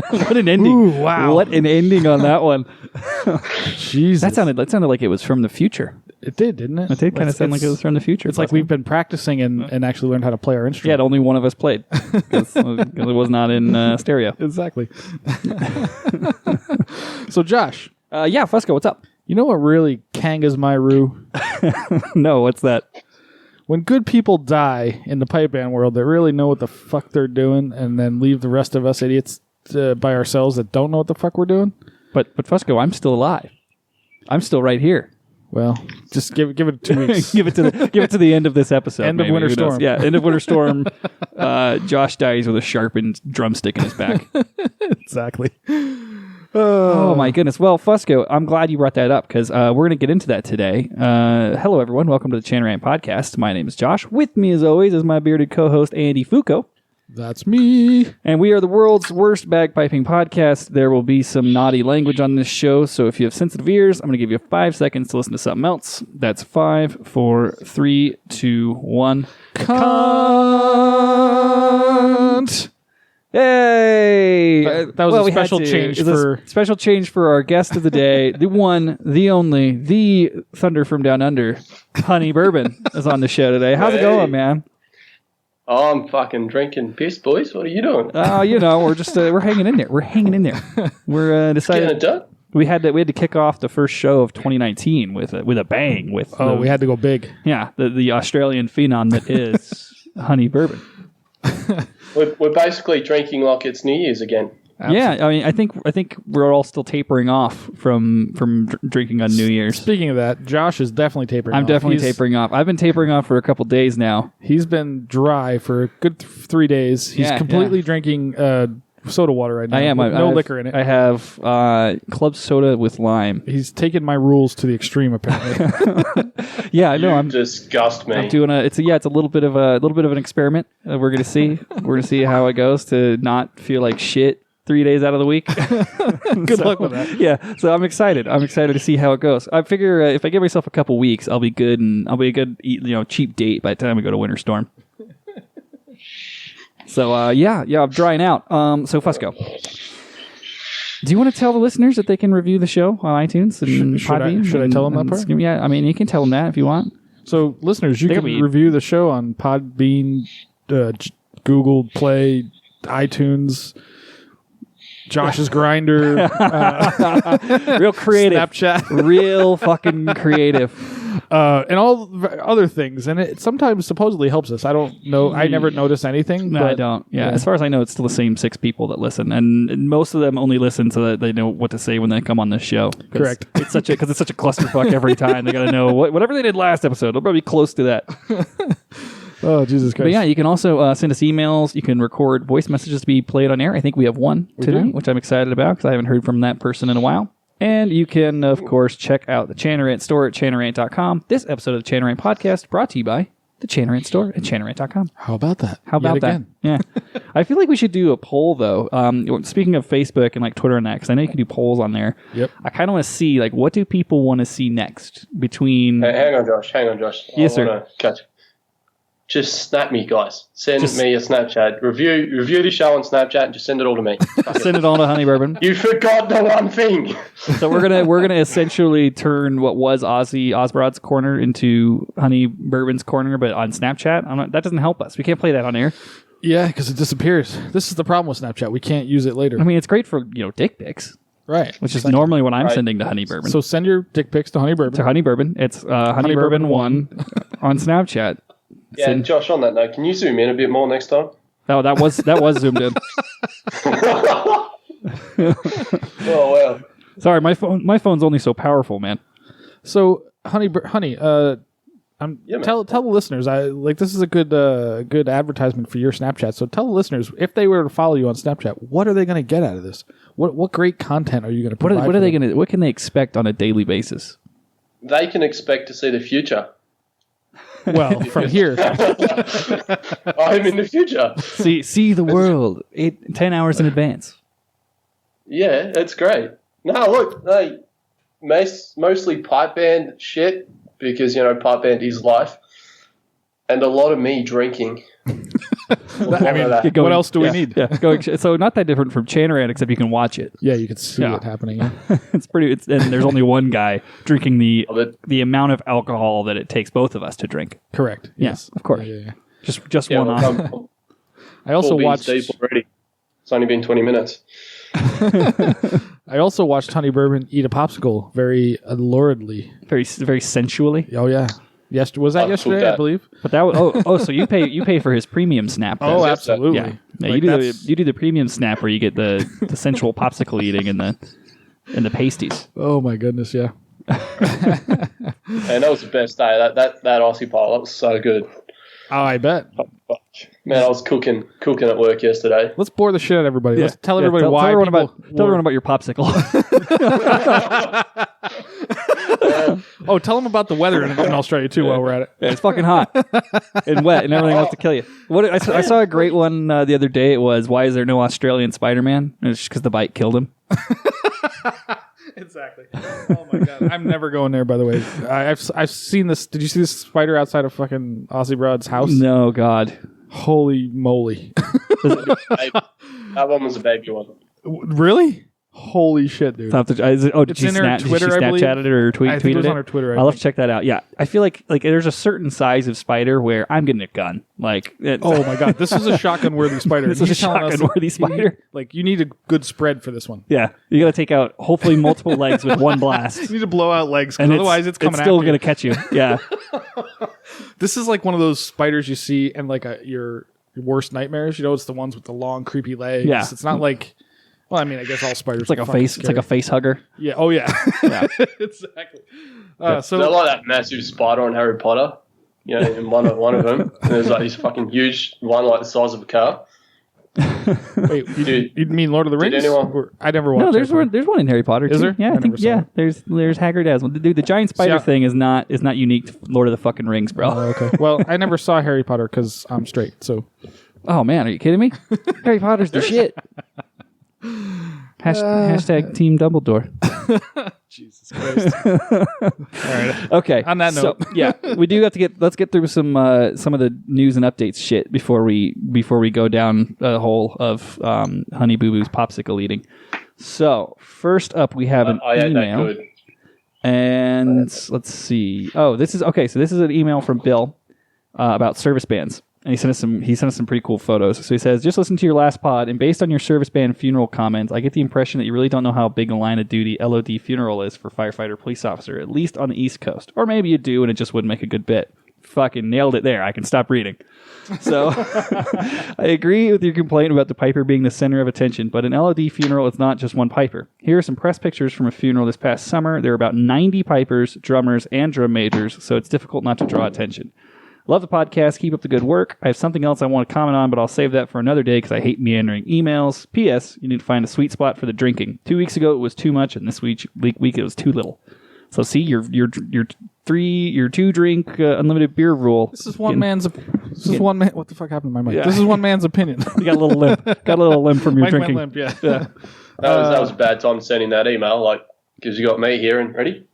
What an ending. Ooh, wow. What an ending on that one. Jesus. That sounded like it was from the future. It did, didn't it? It did kind of sound like it was from the future. It's like we've been practicing and actually learned how to play our Yeah, instrument. only one of us played. Because it was not in stereo. Exactly. So, Josh. Yeah, Fusco, what's up? You know what really kangas my roo? No, what's that? When good people die in the pipe band world that really know what the fuck they're doing and then leave the rest of us idiots by ourselves that don't know what the fuck we're doing. But Fusco, I'm still alive. I'm still right here. Well, just give it 2 weeks. give it to the end of this episode. End of Winter Storm. Yeah, end of Winter Storm. Josh dies with a sharpened drumstick in his back. Exactly. Oh my goodness. Well, Fusco, I'm glad you brought that up because we're going to get into that today. Hello, everyone. Welcome to the Chanarant Podcast. My name is Josh. With me, as always, is my bearded co-host, Andy Fooko. That's me. And we are the world's worst bagpiping podcast. There will be some naughty language on this show, so if you have sensitive ears, I'm going to give you 5 seconds to listen to something else. That's 5, 4, 3, 2, 1. Cunt! Hey! That was a special change special change for our guest of the day, the one, the only, the Thunder from Down Under, Honey Bourbon, is on the show today. How's it going, man? Oh, I'm fucking drinking piss, boys. What are you doing? We're just we're hanging in there. We're hanging in there. We're deciding Getting it done? we had to kick off the first show of 2019 with a bang. We had to go big. Yeah, the Australian phenom that is Honey Bourbon. We're basically drinking like it's New Year's again. Absolutely. Yeah, I mean, I think we're all still tapering off from drinking on New Year's. Speaking of that, Josh is definitely tapering off. I'm definitely tapering off. I've been tapering off for a couple days now. He's been dry for a good 3 days. He's completely drinking soda water right now. I am. No liquor in it. I have club soda with lime. He's taken my rules to the extreme, apparently. Yeah, I know. You disgust me. I'm doing it's a little bit of an experiment. We're gonna see. We're gonna see how it goes to not feel like shit 3 days out of the week. Good luck with that. Yeah, so I'm excited. I'm excited to see how it goes. I figure if I give myself a couple weeks, I'll be good, and I'll be a good cheap date by the time we go to Winter Storm. So I'm drying out. So Fusco, do you want to tell the listeners that they can review the show on iTunes and Podbean? Should I tell them that part? Yeah, I mean you can tell them that if you want. So listeners, you can review the show on Podbean, Google Play, iTunes, Josh's Grinder, real creative, Snapchat, real fucking creative, and all other things. And it sometimes supposedly helps us. I don't know. I never notice anything. No, but, I don't. Yeah, as far as I know, it's still the same 6 people that listen, and most of them only listen so that they know what to say when they come on this show. Correct. It's such a clusterfuck every time. They got to know whatever they did last episode. They'll probably be close to that. Oh, Jesus Christ. But yeah, you can also send us emails. You can record voice messages to be played on air. I think we have one today, which I'm excited about because I haven't heard from that person in a while. And you can, of course, check out the Chanarant store at chanarant.com. This episode of the Chanarant Podcast brought to you by the Chanarant store at chanarant.com. How about that? How about that? Yeah. I feel like we should do a poll, though. Speaking of Facebook and like Twitter and that, because I know you can do polls on there. Yep. I kind of want to see, like, what do people want to see next between... Hey, hang on, Josh. Yes, sir. I want to catch. Just snap me, guys. Send me a Snapchat. Review the show on Snapchat and just send it all to me. Send it all to Honey Bourbon. You forgot the one thing. So we're gonna essentially turn what was Ozzy Osbourne's corner into Honey Bourbon's corner, but on Snapchat. That doesn't help us. We can't play that on air. Yeah, because it disappears. This is the problem with Snapchat. We can't use it later. I mean, it's great for dick pics. Right. Which is normally what I'm sending to Honey Bourbon. So send your dick pics to Honey Bourbon. To Honey Bourbon. It's Honey Bourbon 1 on Snapchat. Yeah, and Josh, on that note, can you zoom in a bit more next time? Oh, that was zoomed in. Oh, wow. Sorry, my phone's only so powerful, man. So, Honey, tell the listeners, this is a good advertisement for your Snapchat. So tell the listeners, if they were to follow you on Snapchat, what are they going to get out of this? What great content are you going to provide? What can they expect on a daily basis? They can expect to see the future. Well, from here. I'm in the future. See the world 10 hours in advance. Yeah, it's great. No, look, mostly pipe band shit because, pipe band is life. And a lot of me drinking. What else do we need? Yeah. So not that different from Chanarant, except you can watch it. Yeah, you can see it happening. Yeah. And there's only one guy drinking the amount of alcohol that it takes both of us to drink. Correct. Yes, of course. Yeah. Just one on. I also watched. Already. It's only been 20 minutes. I also watched Honey Bourbon eat a popsicle very alluringly, very sensually. Oh yeah. Yes, was that yesterday? I believe. But that was so you pay for his premium snap. Oh, absolutely. Yeah, you do the premium snap where you get the sensual popsicle eating and the pasties. Oh my goodness, yeah. And that was the best day. That Aussie pile, that was so good. Oh, I bet. Man, I was cooking at work yesterday. Let's bore the shit out of everybody. Let's tell everybody why. Tell everyone about your popsicle. Oh, tell them about the weather in Australia too while we're at it. Yeah, it's fucking hot and wet and everything wants to kill you. I saw a great one the other day. It was, why is there no Australian Spider-Man? And it's just because the bite killed him. Exactly. Oh my god, I'm never going there. By the way, I've seen this. Did you see this spider outside of fucking Aussie Broad's house? No, God. Holy moly! That one was a baby one. Really? Holy shit, dude! Did she Snapchat it or tweeted it? On her Twitter. I'll have to check that out. Yeah, I feel like there's a certain size of spider where I'm getting a gun. Oh my god, this is a shotgun-worthy spider. This is a shotgun-worthy spider. You need a good spread for this one. Yeah, you got to take out hopefully multiple legs with one blast. You need to blow out legs, because otherwise it's coming. It's still going to catch you. Yeah. This is like one of those spiders you see in your worst nightmares. It's the ones with the long, creepy legs. Yeah. It's not like. Well, I mean, I guess all spiders. It's like a face. Scary. It's like a face hugger. Yeah. Oh, yeah. Yeah. Exactly. So they're like that massive spider on Harry Potter. In one of them, and there's like this fucking huge one, like the size of a car. Wait, you mean Lord of the Rings? Did anyone? I never watched. No, there's one in Harry Potter. Is there? Yeah, I think. Yeah, there's Hagrid one. Dude, the giant spider thing is not unique to Lord of the fucking Rings, bro. Oh, okay. Well, I never saw Harry Potter because I'm straight. So. Oh man, are you kidding me? Harry Potter's the shit. Hashtag Team Dumbledore. Jesus Christ. All right. Okay. On that note, we do have to let's get through some of the news and updates shit before we go down a hole of Honey Boo Boo's popsicle eating. So first up, we have an email, and let's see. Oh, this is okay. So this is an email from Bill about service bands. And he sent us some pretty cool photos. So he says, just listen to your last pod, and based on your service band funeral comments, I get the impression that you really don't know how big a line of duty LOD funeral is for firefighter police officer, at least on the East Coast. Or maybe you do, and it just wouldn't make a good bit. Fucking nailed it there. I can stop reading. So I agree with your complaint about the piper being the center of attention, but an LOD funeral is not just one piper. Here are some press pictures from a funeral this past summer. There were about 90 pipers, drummers, and drum majors, so it's difficult not to draw attention. Love the podcast. Keep up the good work. I have something else I want to comment on, but I'll save that for another day because I hate meandering emails. P.S. You need to find a sweet spot for the drinking. 2 weeks ago it was too much, and this week it was too little. So see, your 2-drink unlimited beer rule. This is one man's. One man. What the fuck happened to my mic? Yeah. This is one man's opinion. You got a little limp. Got a little limp from your Mike drinking. Went limp, yeah. That was a bad time sending that email. Because you got me here and ready.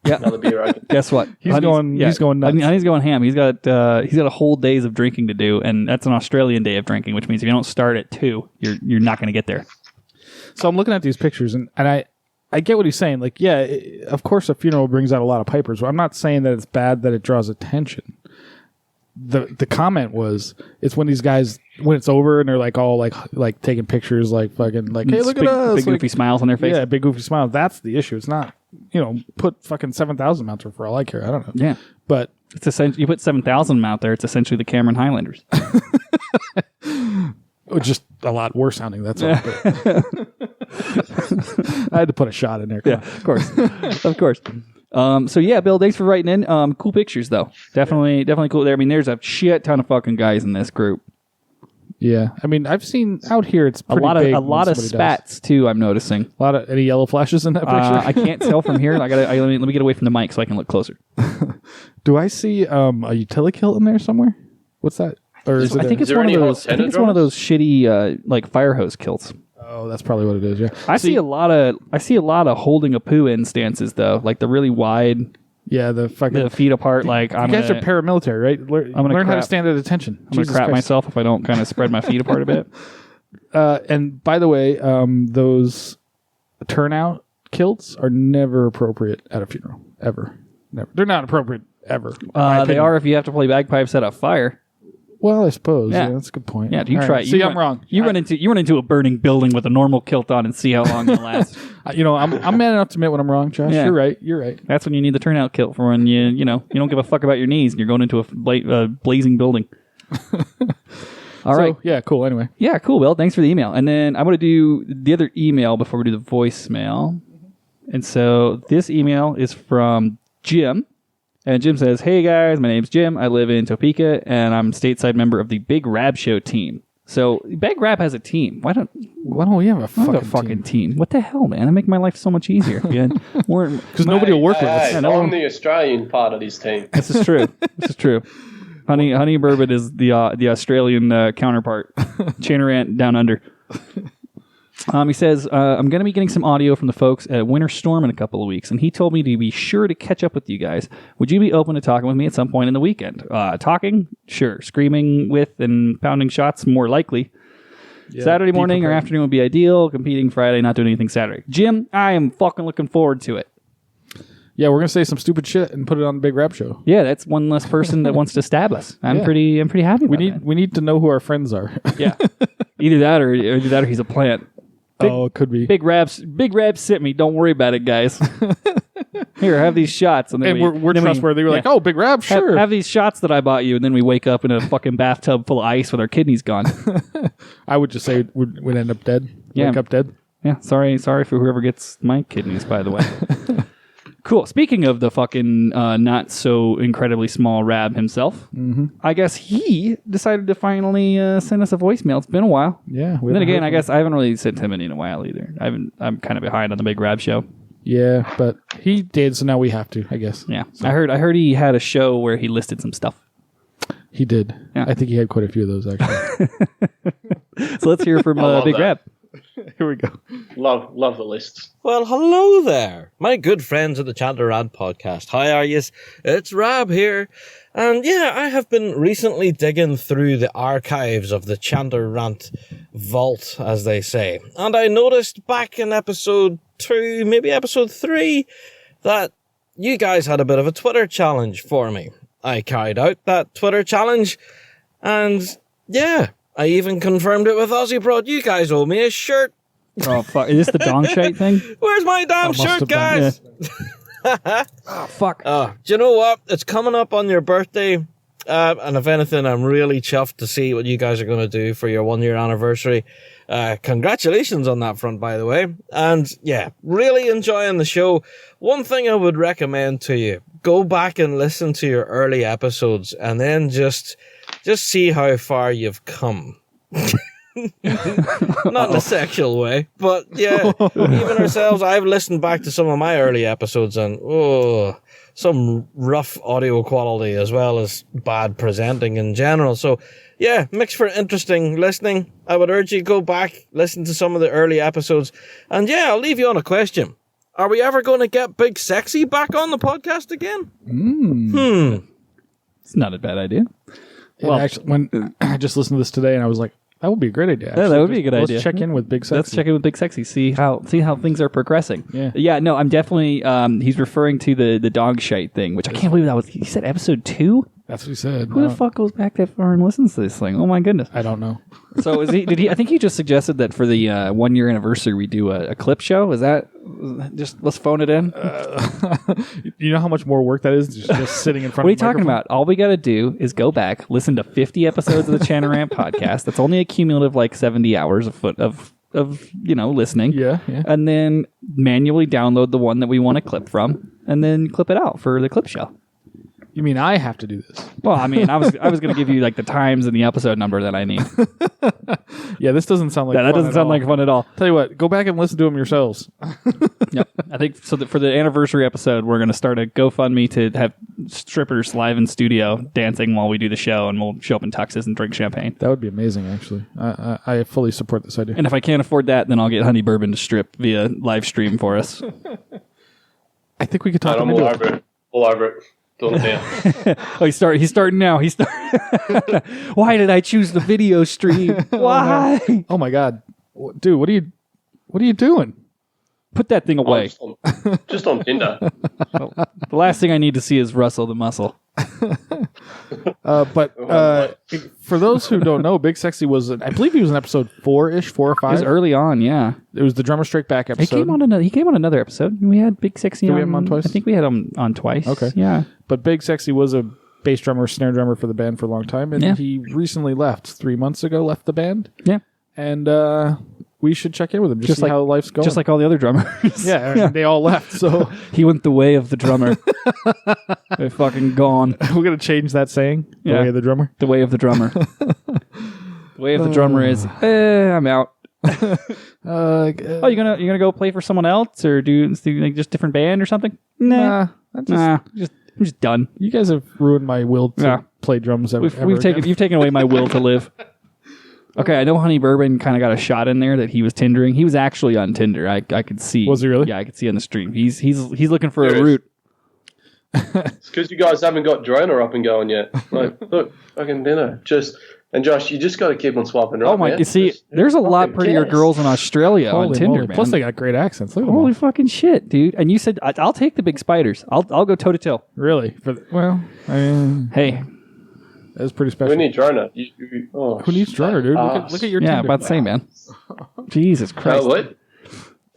Yeah. Another beer open. Guess what? He's going nuts. Honey's going ham. He's got a whole days of drinking to do, and that's an Australian day of drinking, which means if you don't start at 2, you're not going to get there. So I'm looking at these pictures, and I get what he's saying. Of course, a funeral brings out a lot of pipers. I'm not saying that it's bad that it draws attention. The comment was, it's when these guys, when it's over and they're all taking pictures, fucking hey, look at us, big goofy smiles on their face. Yeah, big goofy smile. That's the issue. It's not, put fucking 7,000 out there for all I care. I don't know. Yeah, but it's essentially, you put 7,000 out there. It's essentially the Cameron Highlanders. Just a lot worse sounding. That's all. I had to put a shot in there. Yeah, of course. So yeah, Bill, thanks for writing in. Cool pictures though. Definitely cool there. I mean, there's a shit ton of fucking guys in this group. Yeah, I mean, I've seen out here. It's pretty big. A lot of spats too. I'm noticing a lot of any yellow flashes in that picture. I can't tell from here. Let me get away from the mic so I can look closer. Do I see a utility kilt in there somewhere? What's that? Or I think it's one of those. I think it's one of those shitty fire hose kilts. Oh, that's probably what it is. Yeah, I see a lot of holding a poo in stances though, like the really wide Yeah, the feet apart. Like you guys are paramilitary, right? Learn how to stand at attention. I'm gonna crap myself if I don't kind of spread my feet apart a bit. And by the way, those turnout kilts are never appropriate at a funeral. Ever. Never. They're not appropriate ever. They are if you have to play bagpipes at a fire. Well, I suppose. Yeah, that's a good point. Yeah, you try. See, I'm wrong. You run into a burning building with a normal kilt on and see how long it lasts. I'm man enough to admit when I'm wrong, Josh. Yeah. You're right. That's when you need the turnout kilt for when you don't give a fuck about your knees and you're going into a blazing building. All right. Yeah, cool. Anyway. Yeah, cool, Bill. Thanks for the email. And then I'm going to do the other email before we do the voicemail. And so this email is from Jim. And Jim says, "Hey guys, my name's Jim. I live in Topeka, and I'm stateside member of the Big Rab Show team." So Big Rab has a team. Why don't we have a fucking team? What the hell, man? That make my life so much easier. Because nobody will work with us. I'm the Australian part of this team. This is true. Honey Bourbon is the Australian counterpart. Chanarant down under. He says, I'm going to be getting some audio from the folks at Winter Storm in a couple of weeks, and he told me to be sure to catch up with you guys. Would you be open to talking with me at some point in the weekend? Talking? Sure. Screaming with and pounding shots? More likely. Yeah, Saturday morning or afternoon would be ideal. Competing Friday, not doing anything Saturday. Jim, I am fucking looking forward to it. Yeah, we're going to say some stupid shit and put it on the Big Rap Show. Yeah, that's one less person that wants to stab us. I'm pretty happy about that. We need to know who our friends are. Yeah. Either that or he's a plant. It could be. Big Rab sent me. Don't worry about it, guys. Here, have these shots. And then we're trustworthy. We're like, oh, Big Rab, sure. Have these shots that I bought you, and then we wake up in a fucking bathtub full of ice with our kidneys gone. I would just say we'd end up dead. Yeah. Wake up dead. Yeah, sorry for whoever gets my kidneys, by the way. Cool. Speaking of the fucking not so incredibly small Rab himself, I guess he decided to finally send us a voicemail. It's been a while. Yeah. And then again, I guess I haven't really sent him any in a while either. I'm kind of behind on the Big Rab Show. Yeah, but he did, so now we have to, I guess. Yeah. So. I heard he had a show where he listed some stuff. He did. Yeah. I think he had quite a few of those, actually. So let's hear from Big Rab. Here we go. Love the lists. Well, hello there, my good friends of the Chanter Rant podcast. How are yous? It's Rab here. And yeah, I have been recently digging through the archives of the Chanter Rant vault, as they say. And I noticed back in episode 2, maybe episode 3, that you guys had a bit of a Twitter challenge for me. I carried out that Twitter challenge, and yeah, I even confirmed it with Aussie Broad. You guys owe me a shirt. Oh, fuck. Is this the dong shite thing? Where's my damn shirt, guys? Oh, fuck. Do you know what? It's coming up on your birthday. And if anything, I'm really chuffed to see what you guys are going to do for your 1-year anniversary. Congratulations on that front, by the way. And yeah, really enjoying the show. One thing I would recommend to you, go back and listen to your early episodes and then just see how far you've come. Not in a sexual way, but yeah, even ourselves, I've listened back to some of my early episodes and some rough audio quality as well as bad presenting in general. So yeah, makes for interesting listening. I would urge you to go back, listen to some of the early episodes, and yeah, I'll leave you on a question. Are we ever going to get Big Sexy back on the podcast again? It's not a bad idea. Well, actually, when I just listened to this today, and I was like, that would be a great idea. Actually. Yeah, that would be a good idea. Let's check in with Big Sexy. Let's check in with Big Sexy. See how things are progressing. Yeah. No, I'm definitely. He's referring to the dog shite thing, which I can't believe that was. He said episode 2. That's what he said. Who the fuck goes back that far and listens to this thing? Oh my goodness. I don't know. So did he? I think he just suggested that for the 1-year anniversary we do a clip show. Is that just let's phone it in? You know how much more work that is just sitting in front. What are you talking about? All we got to do is go back, listen to 50 episodes of the Chanarant podcast. That's only a cumulative like 70 hours of listening. Yeah. And then manually download the one that we want to clip from, and then clip it out for the clip show. You mean I have to do this? Well, I mean, I was going to give you like the times and the episode number that I need. Yeah, this doesn't sound like that doesn't sound like fun at all. Tell you what, go back and listen to them yourselves. Yep. I think so. For the anniversary episode, we're going to start a GoFundMe to have strippers live in studio dancing while we do the show, and we'll show up in tuxes and drink champagne. That would be amazing, actually. I fully support this idea. And if I can't afford that, then I'll get Honey Bourbon to strip via live stream for us. I think we could talk them into it. All over it. Doing it now. Oh, he's starting now. Why did I choose the video stream? Why? Oh my god, dude, what are you doing? Put that thing away. Just on Tinder. The last thing I need to see is Russell the Muscle. But for those who don't know, Big Sexy was, I believe he was in episode 4-ish, 4 or 5. It was early on, yeah. It was the Drummer Strike Back episode. He came on another episode. We had Big Sexy. Did we have him on twice? I think we had him on twice. Okay. Yeah. But Big Sexy was a bass drummer, snare drummer for the band for a long time, and he recently left. 3 months ago, left the band. Yeah. And we should check in with him, just see how life's going. Just like all the other drummers. Yeah, they all left. So he went the way of the drummer. They're fucking gone. We're going to change that saying. The way of the drummer. The way of the drummer. The way of the drummer is, I'm out. Oh, you gonna go play for someone else or do like just different band or something? Nah, I'm just done. You guys have ruined my will to play drums. You've taken away my will to live. Okay, I know Honey Bourbon kind of got a shot in there that he was Tindering. He was actually on Tinder. I could see. Was he really? Yeah, I could see on the stream. He's looking for a route. It's because you guys haven't got Drona up and going yet. Like, look, fucking dinner. And Josh, you just got to keep on swiping right. Oh my! Man. You see, there's a lot prettier girls in Australia on Tinder, man. Plus, they got great accents. Look at Holy fucking shit, dude! And you said I'll take the big spiders. I'll go toe to toe. Really? Hey. That's pretty special. We need Drona. Who needs Drona, dude? Look at your Tinder. Yeah, about to say, man. Jesus Christ. What?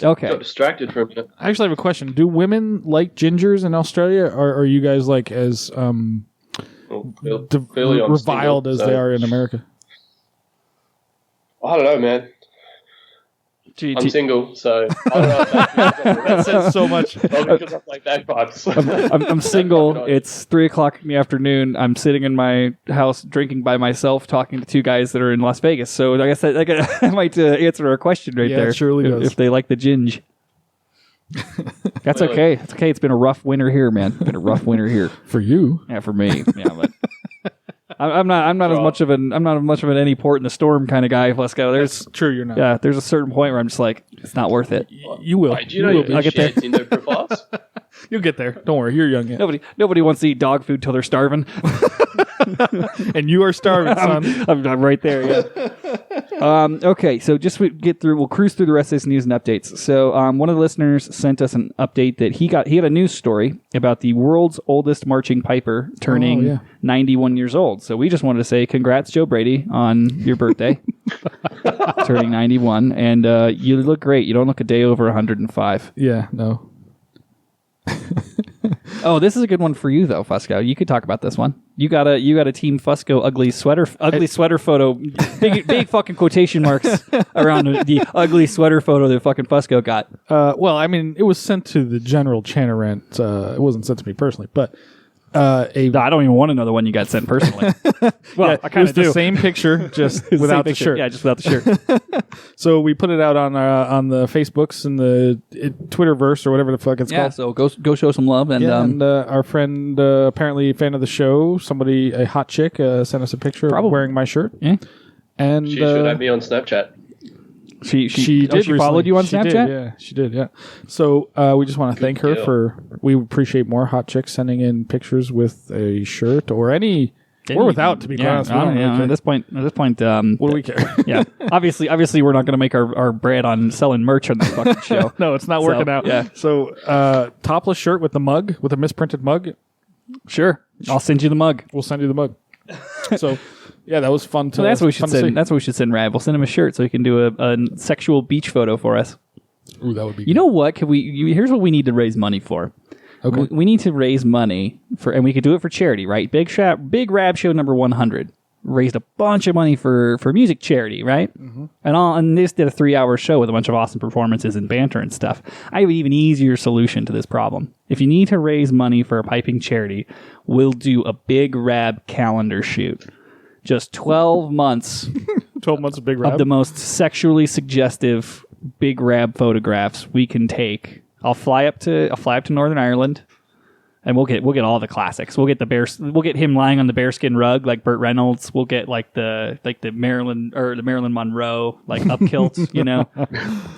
Okay. Got distracted for a minute. I actually have a question. Do women like gingers in Australia, or are you guys like as reviled as they are in America? I don't know, man. I'm single, so I don't know. That says so much. Because I play bagpipes. I'm single. It's 3:00 in the afternoon. I'm sitting in my house drinking by myself, talking to two guys that are in Las Vegas. So I guess I might answer a question right there. It surely does. If they like the ginge. That's okay. It's okay. It's been a rough winter here, man. It's been a rough winter here. For you? Yeah, for me. Yeah, but I'm not as much of an any port in the storm kind of guy. Let's go. That's true. You're not. Yeah, there's a certain point where I'm just like, it's not worth it. You will. Wait, do you know you get there. Tinder profiles? You'll get there. Don't worry. You're young yet. Nobody wants to eat dog food till they're starving. And you are starving, son. I'm right there. Yeah. Okay, so just we'll cruise through the rest of this news and updates. So one of the listeners sent us an update that he had a news story about the world's oldest marching piper turning 91 years old. So we just wanted to say congrats, Joe Brady, on your birthday, turning 91, and you look great. You don't look a day over 105. Yeah, no. Oh, this is a good one for you though, Fusco. You could talk about this one. You got a Team Fusco ugly sweater photo, big fucking quotation marks around the ugly sweater photo that fucking Fusco got. Well, I mean, it was sent to the general Chanarant. It wasn't sent to me personally, but I don't even want to know the one you got sent personally. Well, I kind of do. The same picture, just without the shirt. Yeah, just without the shirt. So we put it out on the Facebooks and the Twitterverse or whatever the fuck it's called. So go show some love. And, our friend, apparently a fan of the show, a hot chick, sent us a picture of wearing my shirt. Yeah. And she should have me on Snapchat. She did. She followed you on Snapchat? Yeah, she did. Yeah. So we just want to thank her we appreciate more hot chicks sending in pictures with a shirt or or without, to be honest. At this point, what do we care? Yeah. Obviously, we're not going to make our bread on selling merch on this fucking show. No, it's not working out. Yeah. So topless shirt with the mug, with a misprinted mug. Sure. I'll send you the mug. We'll send you the mug. So. Yeah, that was fun to. Well, that's what we should send. That's what we should send Rav. We'll send him a shirt so he can do a sexual beach photo for us. Ooh, that would be. You know what? Here's what we need to raise money for. Okay. We need to raise money and we could do it for charity, right? Big Rab Show number 100 raised a bunch of money for music charity, right? Mm-hmm. And this did a 3-hour show with a bunch of awesome performances and banter and stuff. I have an even easier solution to this problem. If you need to raise money for a piping charity, we'll do a Big Rab calendar shoot. Just 12 months. 12 months of Big Rab? Of the most sexually suggestive Big Rab photographs we can take. I'll fly up to Northern Ireland, and we'll get all the classics. We'll get him lying on the bearskin rug like Burt Reynolds. We'll get like the Marilyn Monroe like up kilt. You know,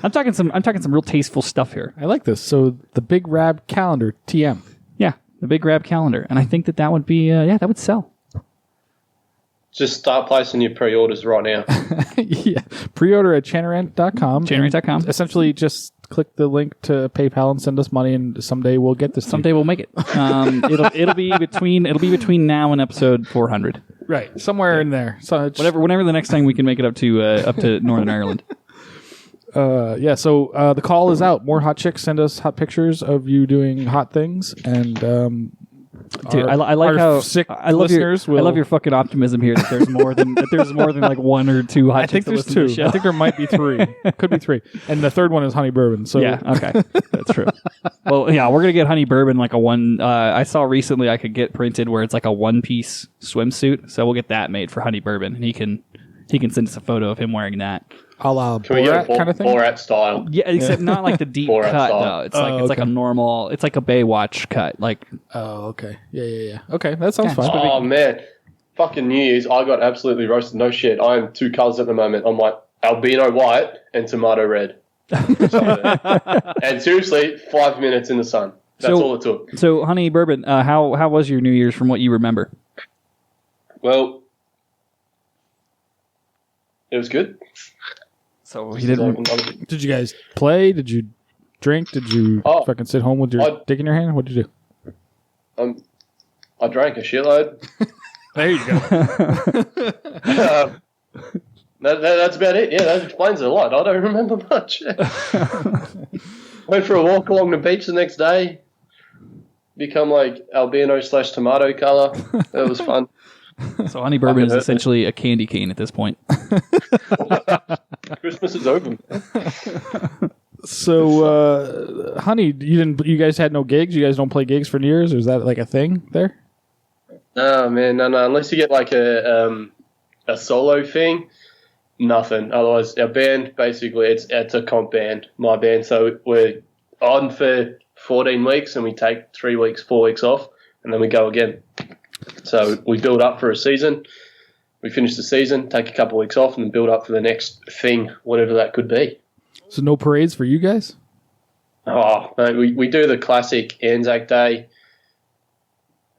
I'm talking some real tasteful stuff here. I like this. So the Big Rab calendar TM. Yeah. The big grab calendar. And I think that would be, that would sell. Just start placing your pre-orders right now. Yeah. Pre-order at chanarant.com. Chanarant.com. Essentially, just click the link to PayPal and send us money, and someday we'll get this. Someday we'll make it. It'll be between now and episode 400. Right, somewhere in there. So whenever the next time we can make it up to Northern Ireland. So the call is out. More hot chicks send us hot pictures of you doing hot things, and dude, I like how sick I love listeners I love your fucking optimism here that there's more than like one or two hot chicks. I think there's that listen to two. the show. I think there might be three. Could be three, and the third one is Honey Bourbon. So yeah, okay, that's true. Well, yeah, we're gonna get Honey Bourbon like a one. I saw recently I could get printed where it's like a one-piece swimsuit, so we'll get that made for Honey Bourbon, and he can send us a photo of him wearing that. A la Can we get Borat kind of thing? Borat style? Yeah, except not like the deep Borat cut style. though. It's like a normal. It's like a Baywatch cut. Like Oh, okay. Yeah. Okay, that sounds fun. Oh man, fucking New Year's! I got absolutely roasted. No shit. I'm two colours at the moment. I'm like albino white and tomato red. And seriously, 5 minutes in the sun. That's all it took. So, Honey Bourbon, how was your New Year's from what you remember? Well, it was good. So he didn't. Did you guys play? Did you drink? Did you fucking sit home with your dick in your hand? What did you do? I drank a shitload. There you go. That's about it. Yeah, that explains it a lot. I don't remember much. Went for a walk along the beach the next day. Become like albino/tomato color. That was fun. So Honey Bourbon is essentially a candy cane at this point. Christmas is over. So, Honey, you guys had no gigs? You guys don't play gigs for New Year's? Or is that like a thing there? No, man, no. Unless you get like a solo thing, nothing. Otherwise, our band basically it's a comp band, my band. So we're on for 14 weeks, and we take 3 weeks, 4 weeks off, and then we go again. So we build up for a season. We finish the season, take a couple of weeks off, and then build up for the next thing, whatever that could be. So no parades for you guys? Oh, no, we do the classic Anzac Day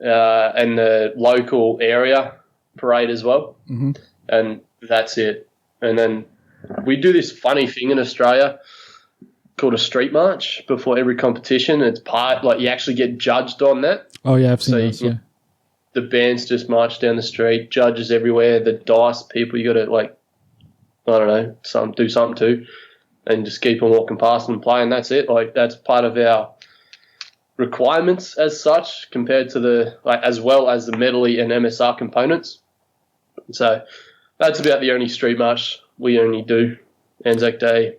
and the local area parade as well, and that's it. And then we do this funny thing in Australia called a street march before every competition. It's you actually get judged on that. Oh yeah, I've seen those. Yeah. The bands just march down the street, judges everywhere, the dice people you got to do something to, and just keep on walking past and playing. That's it. That's part of our requirements as such, compared to as well as the medley and MSR components. So that's about the only street march we only do, Anzac Day,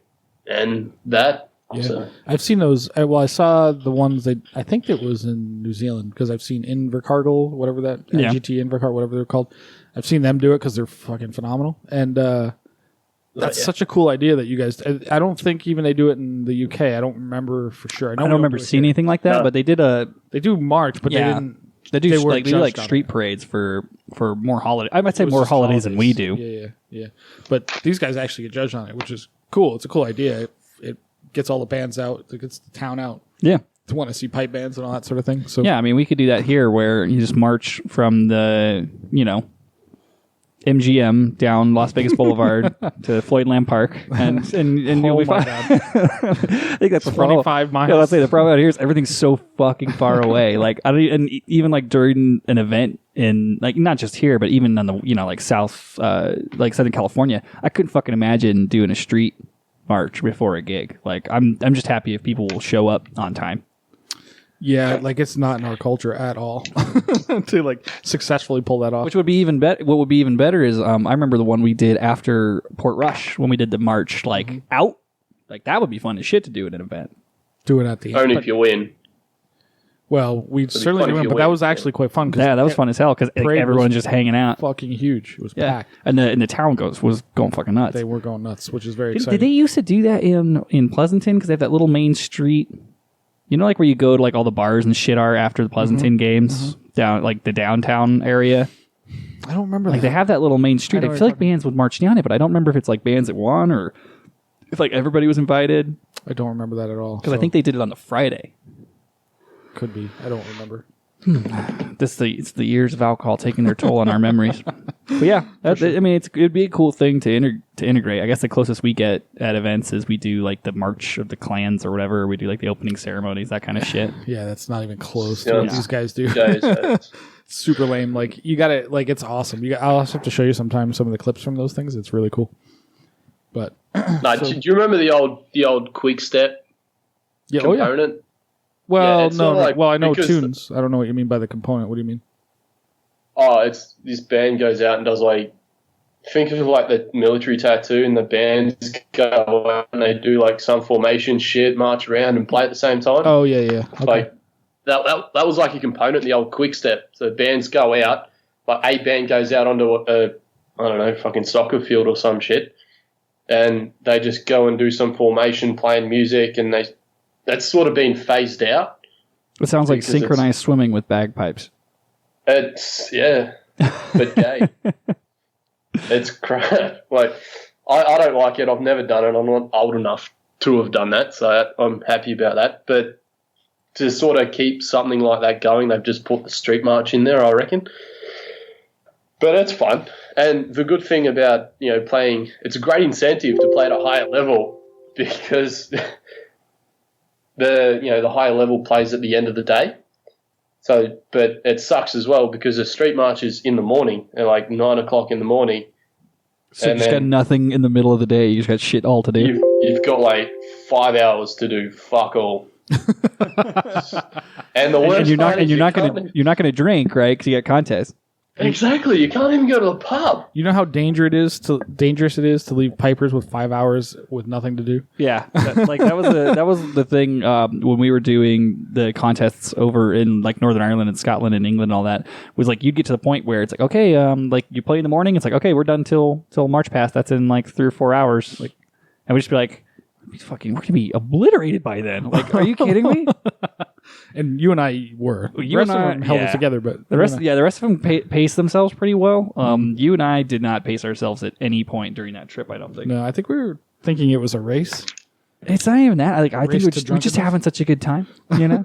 and that. Yeah, so. I've seen those. Well, I saw the ones I think it was in New Zealand, because I've seen Invercargill, whatever that NGT Invercargill, whatever they're called. I've seen them do it because they're fucking phenomenal, and that's such a cool idea that you guys. I don't think even they do it in the UK. I don't remember for sure. I don't remember seeing anything like that, but they did They do march, but they didn't. They do like street parades for more holidays. I might say more holidays than we do. Yeah. But these guys actually get judged on it, which is cool. It's a cool idea. It gets all the bands out. It gets the town out. Yeah. To want to see pipe bands and all that sort of thing. So yeah, I mean, we could do that here, where you just march from the MGM down Las Vegas Boulevard to Floyd Lamb Park, and you'll be fine. I think that's 25 miles. Yeah, let's say the problem out here is everything's so fucking far away. Like I don't even like during an event in not just here, but even on the South Southern California, I couldn't fucking imagine doing a street march before a gig. Like I'm just happy if people will show up on time. Yeah, it's not in our culture at all to successfully pull that off. Which would be even better. What would be even better is I remember the one we did after Port Rush when we did the march out. That would be fun as shit to do at an event. Do it at the only if you win. Well, we certainly do, but that was actually quite fun. Yeah, that was fun as hell because everyone's just hanging out. Fucking huge. It was packed. And the town was going fucking nuts. They were going nuts, which is very exciting. Did they used to do that in Pleasanton? Because they have that little main street. Where you go to all the bars and shit are after the Pleasanton games down the downtown area. I don't remember that. They have that little main street. I feel like bands would march down it, but I don't remember if it's bands that won or if everybody was invited. I don't remember that at all. Because I think they did it on the Friday. Could be. I don't remember. It's the years of alcohol taking their toll on our memories. But yeah, I mean, it'd be a cool thing to integrate. I guess the closest we get at events is we do like the March of the Clans or whatever. We do like the opening ceremonies, that kind of shit. Yeah, that's not even close to what these guys do. Super lame. Like you got to like it's awesome. I'll also have to show you sometime some of the clips from those things. It's really cool. But do you remember the old quick step component? Well, no. Like, well, I know tunes. I don't know what you mean by the component. What do you mean? Oh, it's this band goes out and does like, think of like the military tattoo, and the bands go out and they do like some formation shit, march around and play at the same time. Oh yeah. Okay. Like that was like a component in the old quick step. So bands go out, like a band goes out onto fucking soccer field or some shit, and they just go and do some formation, playing music, and that's sort of been phased out. It sounds like synchronized swimming with bagpipes. It's but gay. It's crap. Like I don't like it. I've never done it. I'm not old enough to have done that, so I'm happy about that. But to sort of keep something like that going, they've just put the street march in there, I reckon. But it's fun, and the good thing about playing, it's a great incentive to play at a higher level because. The higher level plays at the end of the day. So, but it sucks as well because the street march is in the morning at like 9 o'clock in the morning. So you just got nothing in the middle of the day. You just got shit all to do. You've got like 5 hours to do fuck all. And the worst you're not gonna drink, right? Because you got contests. Exactly. You can't even go to the pub. You know how dangerous it is to leave pipers with 5 hours with nothing to do? Yeah. That was the thing when we were doing the contests over in like Northern Ireland and Scotland and England and all that, was like you'd get to the point where it's like, okay, like you play in the morning, it's like, okay, we're done till March past. That's in like 3 or 4 hours. Like, and we just be like, we're gonna be obliterated by then. Like, are you kidding me? And you and I were. The rest of them held us together, but the rest of them paced themselves pretty well. You and I did not pace ourselves at any point during that trip. I don't think. No, I think we were thinking it was a race. It's not even that. Like I think we're just having such a good time. You know,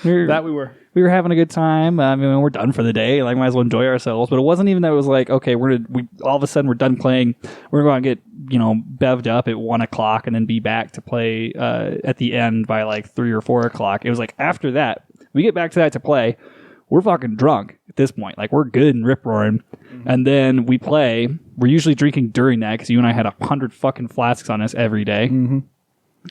we were having a good time. I mean, we're done for the day. Like, might as well enjoy ourselves. But it wasn't even that. It was like, okay, we all of a sudden we're done playing. We're going to get bevved up at 1 o'clock and then be back to play at the end by like 3 or 4 o'clock. It was like after that we get back to that to play. We're fucking drunk at this point. Like, we're good and rip roaring. Mm-hmm. And then we play. We're usually drinking during that because you and I had 100 fucking flasks on us every day. Mm-hmm.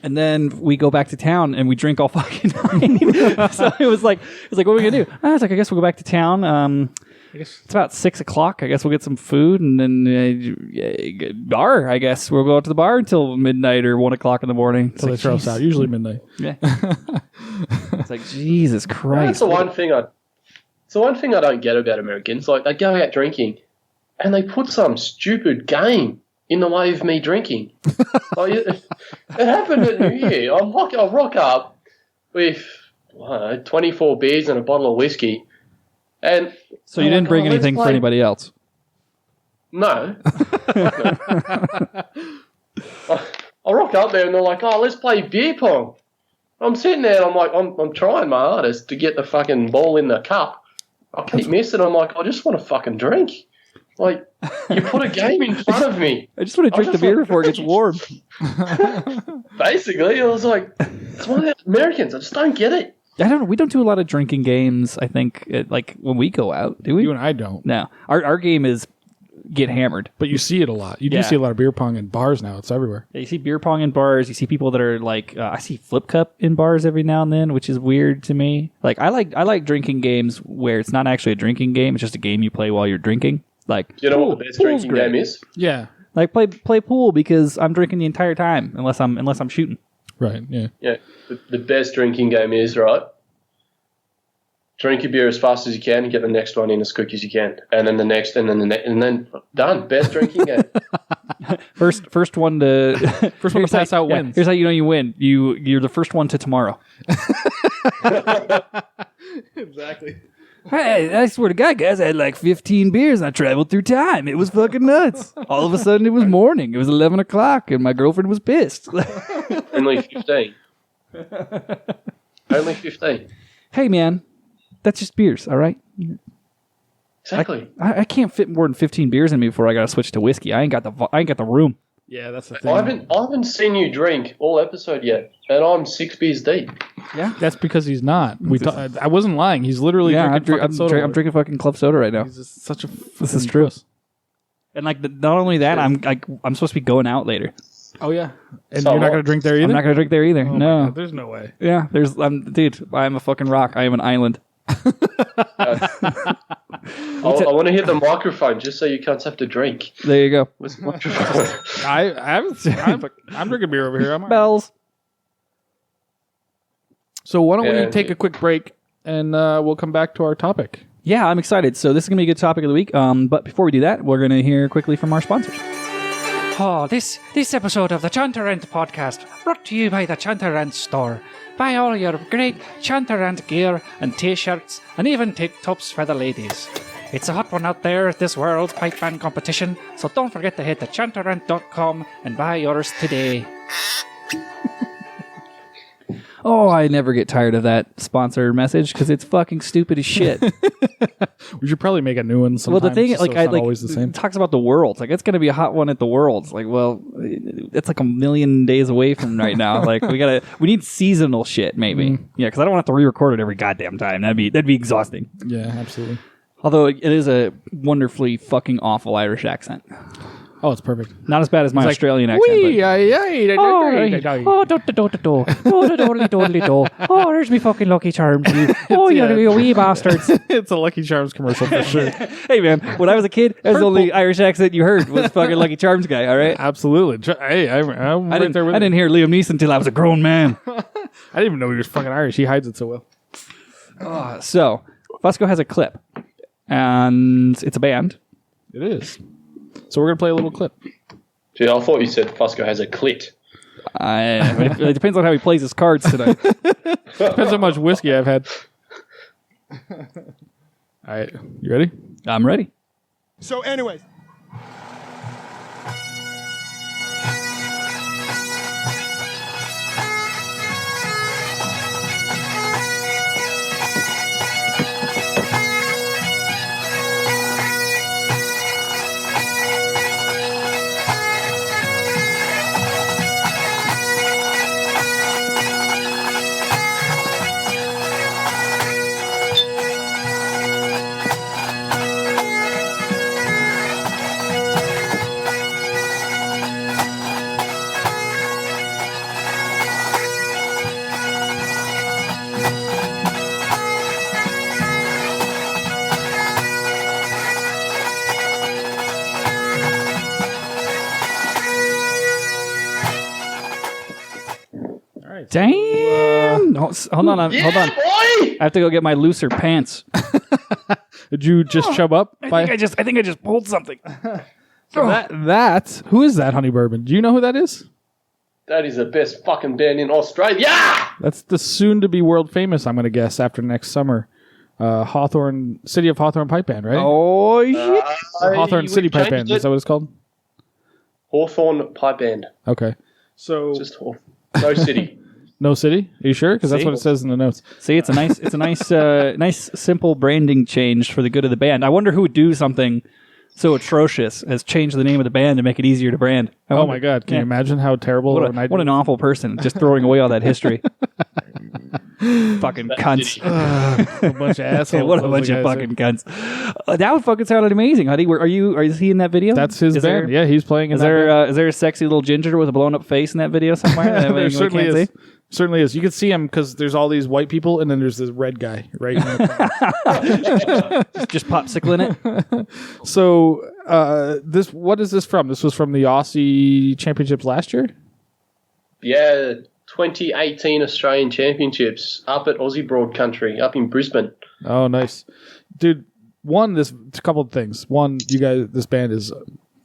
And then we go back to town and we drink all fucking night. So it was like, what are we gonna do? I was like, I guess we'll go back to town. I guess it's about 6 o'clock. I guess we'll get some food and then bar. I guess we'll go out to the bar until midnight or 1 o'clock in the morning. So they throw us out. Usually midnight. Yeah. It's like, Jesus Christ. That's the one thing I don't get about Americans. Like, they go out drinking and they put some stupid game in the way of me drinking. It happened at New Year. I'll rock up with 24 beers and a bottle of whiskey. And so you didn't bring anything for anybody else? No. I'll rock up there and they're like, oh, let's play beer pong. I'm sitting there and I'm like, I'm trying my hardest to get the fucking ball in the cup. I keep missing. I'm like, I just want to fucking drink. Like, you put a game in front of me. I just want to drink the beer before it gets warm. Basically, I was like, it's one of the Americans. I just don't get it. I don't know. We don't do a lot of drinking games, I think, like when we go out, do we? You and I don't. No. Our game is get hammered. But you see it a lot. You do see a lot of beer pong in bars now. It's everywhere. Yeah, you see beer pong in bars. You see people that are like, I see flip cup in bars every now and then, which is weird to me. Like, I like drinking games where it's not actually a drinking game. It's just a game you play while you're drinking. Like, you know what the best drinking game is? Yeah. Like play pool because I'm drinking the entire time unless I'm shooting. Right. Yeah. Yeah. The best drinking game is, right, drink your beer as fast as you can and get the next one in as quick as you can, and then the next, and then the next, and then done. Best drinking game. First one to pass out wins. Here's how you know you win. You're the first one to tomorrow. Exactly. Hey, I swear to God, guys, I had like 15 beers and I traveled through time. It was fucking nuts. All of a sudden, it was morning. It was 11 o'clock and my girlfriend was pissed. Only 15. Only 15. Hey, man. That's just beers, all right? Exactly. I can't fit more than 15 beers in me before I got to switch to whiskey. I ain't got the room. Yeah, that's the thing. I haven't seen you drink all episode yet, and I'm 6 beers deep. Yeah, that's because he's not. I wasn't lying. He's literally drinking soda. I'm drinking fucking club soda right now. He's just such a. This is true. And like, not only that, I'm supposed to be going out later. Oh yeah, and you're not gonna drink there either. I'm not gonna drink there either. Oh, no, God, there's no way. Yeah, dude. I'm a fucking rock. I am an island. I want to hit the microphone just so you cunts have to drink. There you go. Where's the microphone? I'm drinking beer over here. I'm Bells. So why don't we take a quick break and we'll come back to our topic. Yeah, I'm excited. So this is gonna be a good topic of the week. But before we do that, we're gonna hear quickly from our sponsors. Oh, this episode of the Chantarant podcast brought to you by the Chantarant store. Buy all your great Chantarant gear and t-shirts and even tank tops for the ladies. It's a hot one out there at this World Pipe Band competition, so don't forget to hit the chantarant.com and buy yours today. Oh, I never get tired of that sponsor message because it's fucking stupid as shit. We should probably make a new one sometime. Well, the thing, so it's not always the same. It talks about the Worlds. Like, it's going to be a hot one at the Worlds. Like, well, it's like a million days away from right now. Like, we need seasonal shit, maybe. Yeah, because I don't want to have to re-record it every goddamn time. That'd be exhausting. Yeah, absolutely. Although it is a wonderfully fucking awful Irish accent. Oh, it's perfect. Not as bad as my Australian accent. Oh, there's me fucking Lucky Charms. Oh, you wee bastards. It's a Lucky Charms commercial for sure. Hey, man, when I was a kid, that was the only Irish accent you heard was fucking Lucky Charms guy, all right? Absolutely. Hey, I'm right there with I didn't hear Liam Neeson until I was a grown man. I didn't even know he was fucking Irish. He hides it so well. So, Fusco has a clip, and it's a band. It is. So we're going to play a little clip. Gee, I thought you said Fusco has a clit. It depends on how he plays his cards tonight. Depends how much whiskey I've had. All right. You ready? I'm ready. So anyways. Damn! Hold on. Yeah, Hold on. boy! I have to go get my looser pants. Did you just chub up? I think I just pulled something. Who is that, Honey Bourbon? Do you know who that is? That is the best fucking band in Australia. That's the soon-to-be world famous, I'm going to guess, after next summer. City of Hawthorne Pipe Band, right? Oh, shit. Hawthorne City Pipe Band. Is that what it's called? Hawthorne Pipe Band. Okay. So Just Hawthorne. No city. no city? Are you sure? Because that's what it says in the notes. See, it's a nice, simple branding change for the good of the band. I wonder who would do something so atrocious as change the name of the band to make it easier to brand. Oh my God! Can you imagine how terrible? What an awful person, just throwing away all that history. Fucking cunts. A bunch of assholes. What a bunch of fucking cunts. That would fucking sounded amazing, Huddy. Are you seeing that video? That's his band. Yeah, he's playing. Is there a sexy little ginger with a blown up face in that video somewhere? There certainly is. Certainly is. You can see him because there's all these white people, and then there's this red guy right in the just popsicling it. So, what is this from? This was from the Aussie Championships last year? Yeah, 2018 Australian Championships up at Aussie Broad Country, up in Brisbane. Oh, nice. Dude, a couple of things. One, you guys, this band is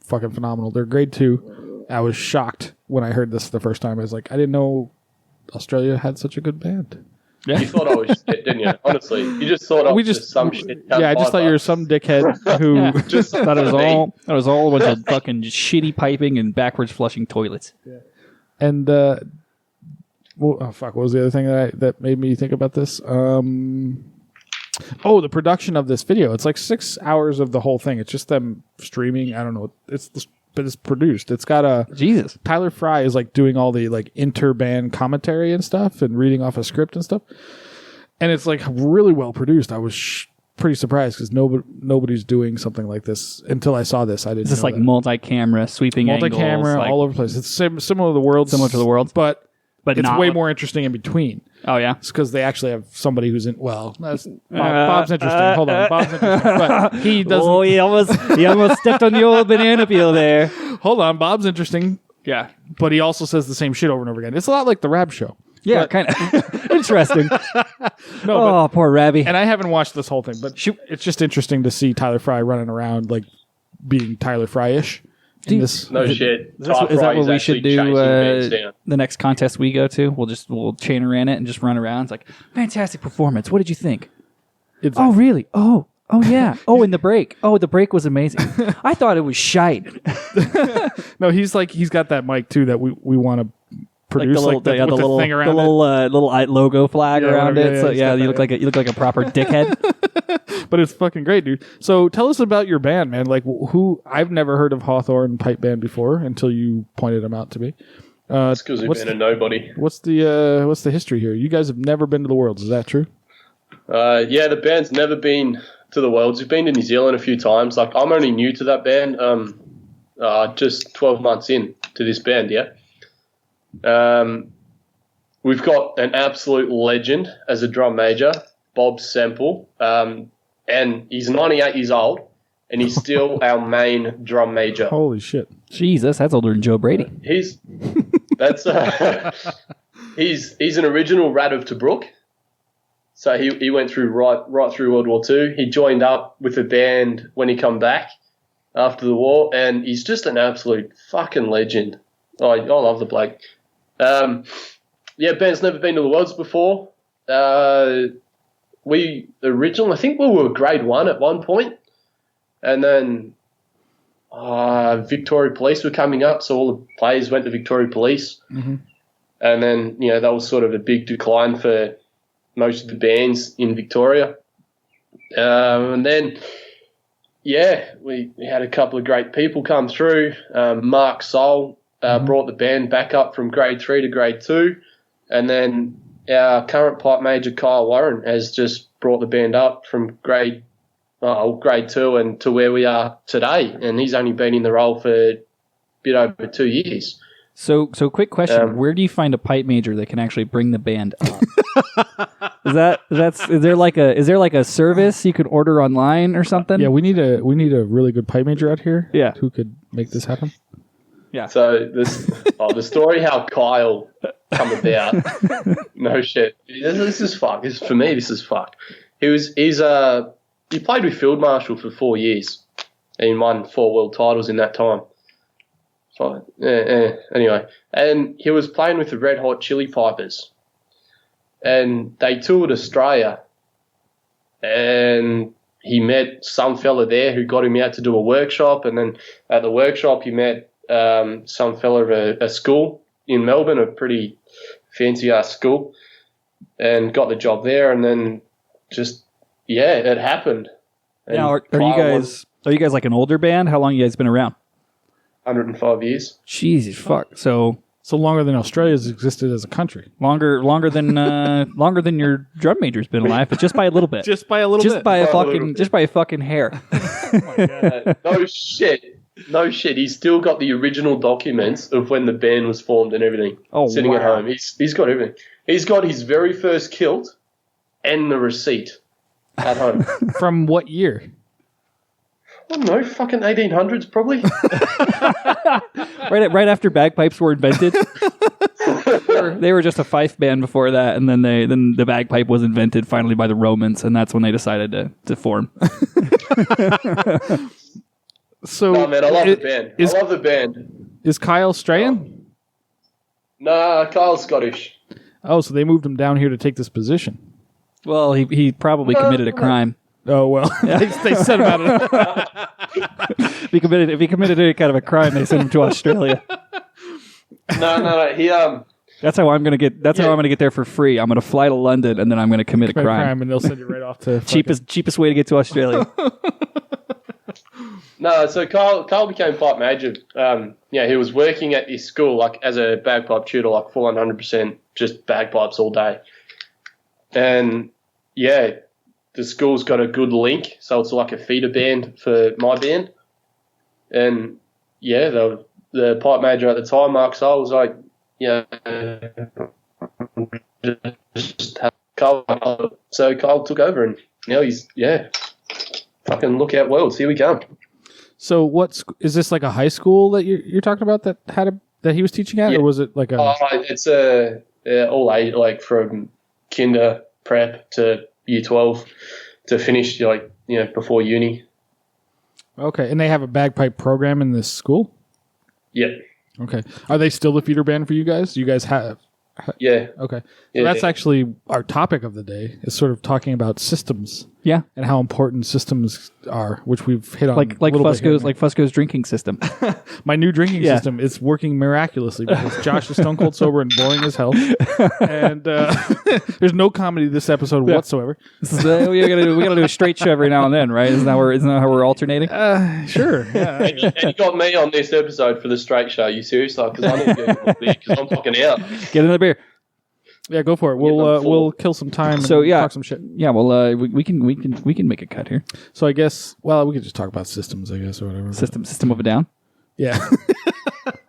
fucking phenomenal. They're grade 2. I was shocked when I heard this the first time. I was like, I didn't know Australia had such a good band. Yeah. You thought I was shit, didn't you? Honestly, you just thought I was just some shit. Yeah, I just thought you were some dickhead who just thought it was all a bunch of fucking shitty piping and backwards flushing toilets. Yeah. And what was the other thing that made me think about this? Oh, the production of this video. It's like 6 hours of the whole thing. It's just them streaming. I don't know. But it's produced. It's got a... Jesus. Tyler Fry is like doing all the like inter-band commentary and stuff and reading off a script and stuff. And it's like really well produced. I was pretty surprised because nobody's doing something like this until I saw this. I didn't. Is this like multi-camera, sweeping angles? Multi-camera, like, all over the place. It's similar to the world. Similar to the world, but it's not way more interesting in between. Oh yeah, it's because they actually have somebody who's in. Well, Bob's interesting. Hold on, Bob's interesting, but he doesn't. Oh, he almost stepped on the old banana peel there. Hold on, Bob's interesting. Yeah, but he also says the same shit over and over again. It's a lot like the Rab Show. Yeah, kind of interesting. No, poor Rabby. And I haven't watched this whole thing, but it's just interesting to see Tyler Fry running around like being Tyler Fry-ish. No shit. Is that what we should do the next contest we go to? We'll chain her in it and just run around. It's like, fantastic performance. What did you think? Oh, really? Oh, yeah. Oh, and the break. Oh, the break was amazing. I thought it was shite. No, he's got that mic too that we want to produce like the little thing around little logo flag around it. Yeah, so you look like a proper dickhead. But it's fucking great, dude. So tell us about your band, man. Like who I've never heard of Hawthorne Pipe Band before until you pointed them out to me. It's because we've been a nobody. What's the history here? You guys have never been to the Worlds, is that true? Yeah, the band's never been to the Worlds. We've been to New Zealand a few times. Like I'm only new to that band. Just 12 months in to this band, yeah. We've got an absolute legend as a drum major, Bob Semple, and he's 98 years old, and he's still our main drum major. Holy shit! Jesus, that's older than Joe Brady. He's an original Rat of Tobruk. So he went through right through World War II. He joined up with the band when he come back after the war, and he's just an absolute fucking legend. Oh, I love the bloke. Band's never been to the Worlds before. I think we were grade 1 at one point, and then Victoria Police were coming up, so all the players went to Victoria Police, and then that was sort of a big decline for most of the bands in Victoria, and then we had a couple of great people come through. Mark Soul brought the band back up from grade 3 to grade 2, and then our current pipe major, Kyle Warren, has just brought the band up from grade 2 and to where we are today, and he's only been in the role for a bit over 2 years. So quick question: where do you find a pipe major that can actually bring the band up? Is there like a service you could order online or something? Yeah, we need a really good pipe major out here. Yeah, who could make this happen? Yeah. So the story how Kyle come about. No shit. This is fuck. For me, this is fuck. He played with Field Marshal for 4 years and won 4 world titles in that time. So, anyway, and he was playing with the Red Hot Chili Pipers, and they toured Australia, and he met some fella there who got him out to do a workshop, and then at the workshop he met some fella of a school in Melbourne, a pretty fancy-ass school, and got the job there, and then it happened. And now, are you guys like an older band? How long you guys been around? 105 years. Jesus, fuck. So longer than Australia's existed as a country. Longer than your drum major's been alive, but just by a little bit. Just by a fucking hair. Oh my God. No shit. He's still got the original documents of when the band was formed and everything. Sitting at home. He's got everything. He's got his very first kilt and the receipt at home. From what year? I don't know, fucking 1800s probably. right after bagpipes were invented. They were just a fife band before that, and then the bagpipe was invented finally by the Romans, and that's when they decided to form. So, no, man, I love the band. Is Kyle Strahan? Nah, Kyle's Scottish. Oh, so they moved him down here to take this position. Well, he probably committed a crime. Oh, well, they said about it. If he committed any kind of a crime, they sent him to Australia. No. That's how I'm gonna get. That's how I'm gonna get there for free. I'm gonna fly to London and then I'm gonna commit a crime. And they'll send you right off to cheapest way to get to Australia. No, so Carl became pipe major. He was working at his school like as a bagpipe tutor, like full 100% just bagpipes all day. And yeah, the school's got a good link, so it's like a feeder band for my band. And yeah, the pipe major at the time, Mark Searle, was like, just have Carl. So Carl took over, and now he's fucking look out worlds. Here we come. So is this like a high school that you're talking about that he was teaching at, or was it like a? It's all age, like from kinder prep to year 12 to finish before uni. Okay, and they have a bagpipe program in this school? Yeah. Okay. Are they still the feeder band for you guys? You guys have? Yeah. Okay. So that's actually our topic of the day, is sort of talking about systems. Yeah. And how important systems are, which we've hit on like Fusco's drinking system. My new drinking system is working miraculously because Josh is stone cold sober and boring as hell. And there's no comedy this episode whatsoever. We gotta do a straight show every now and then, right? Isn't that how we're alternating? Sure. Yeah. And you got me on this episode for the straight show. You serious? Because I need to get a beer because I'm fucking out. Get another beer. Yeah, go for it. We'll kill some time and talk some shit. Yeah, well, we can make a cut here. So I guess, we could just talk about systems, I guess, or whatever. System of a Down. Yeah.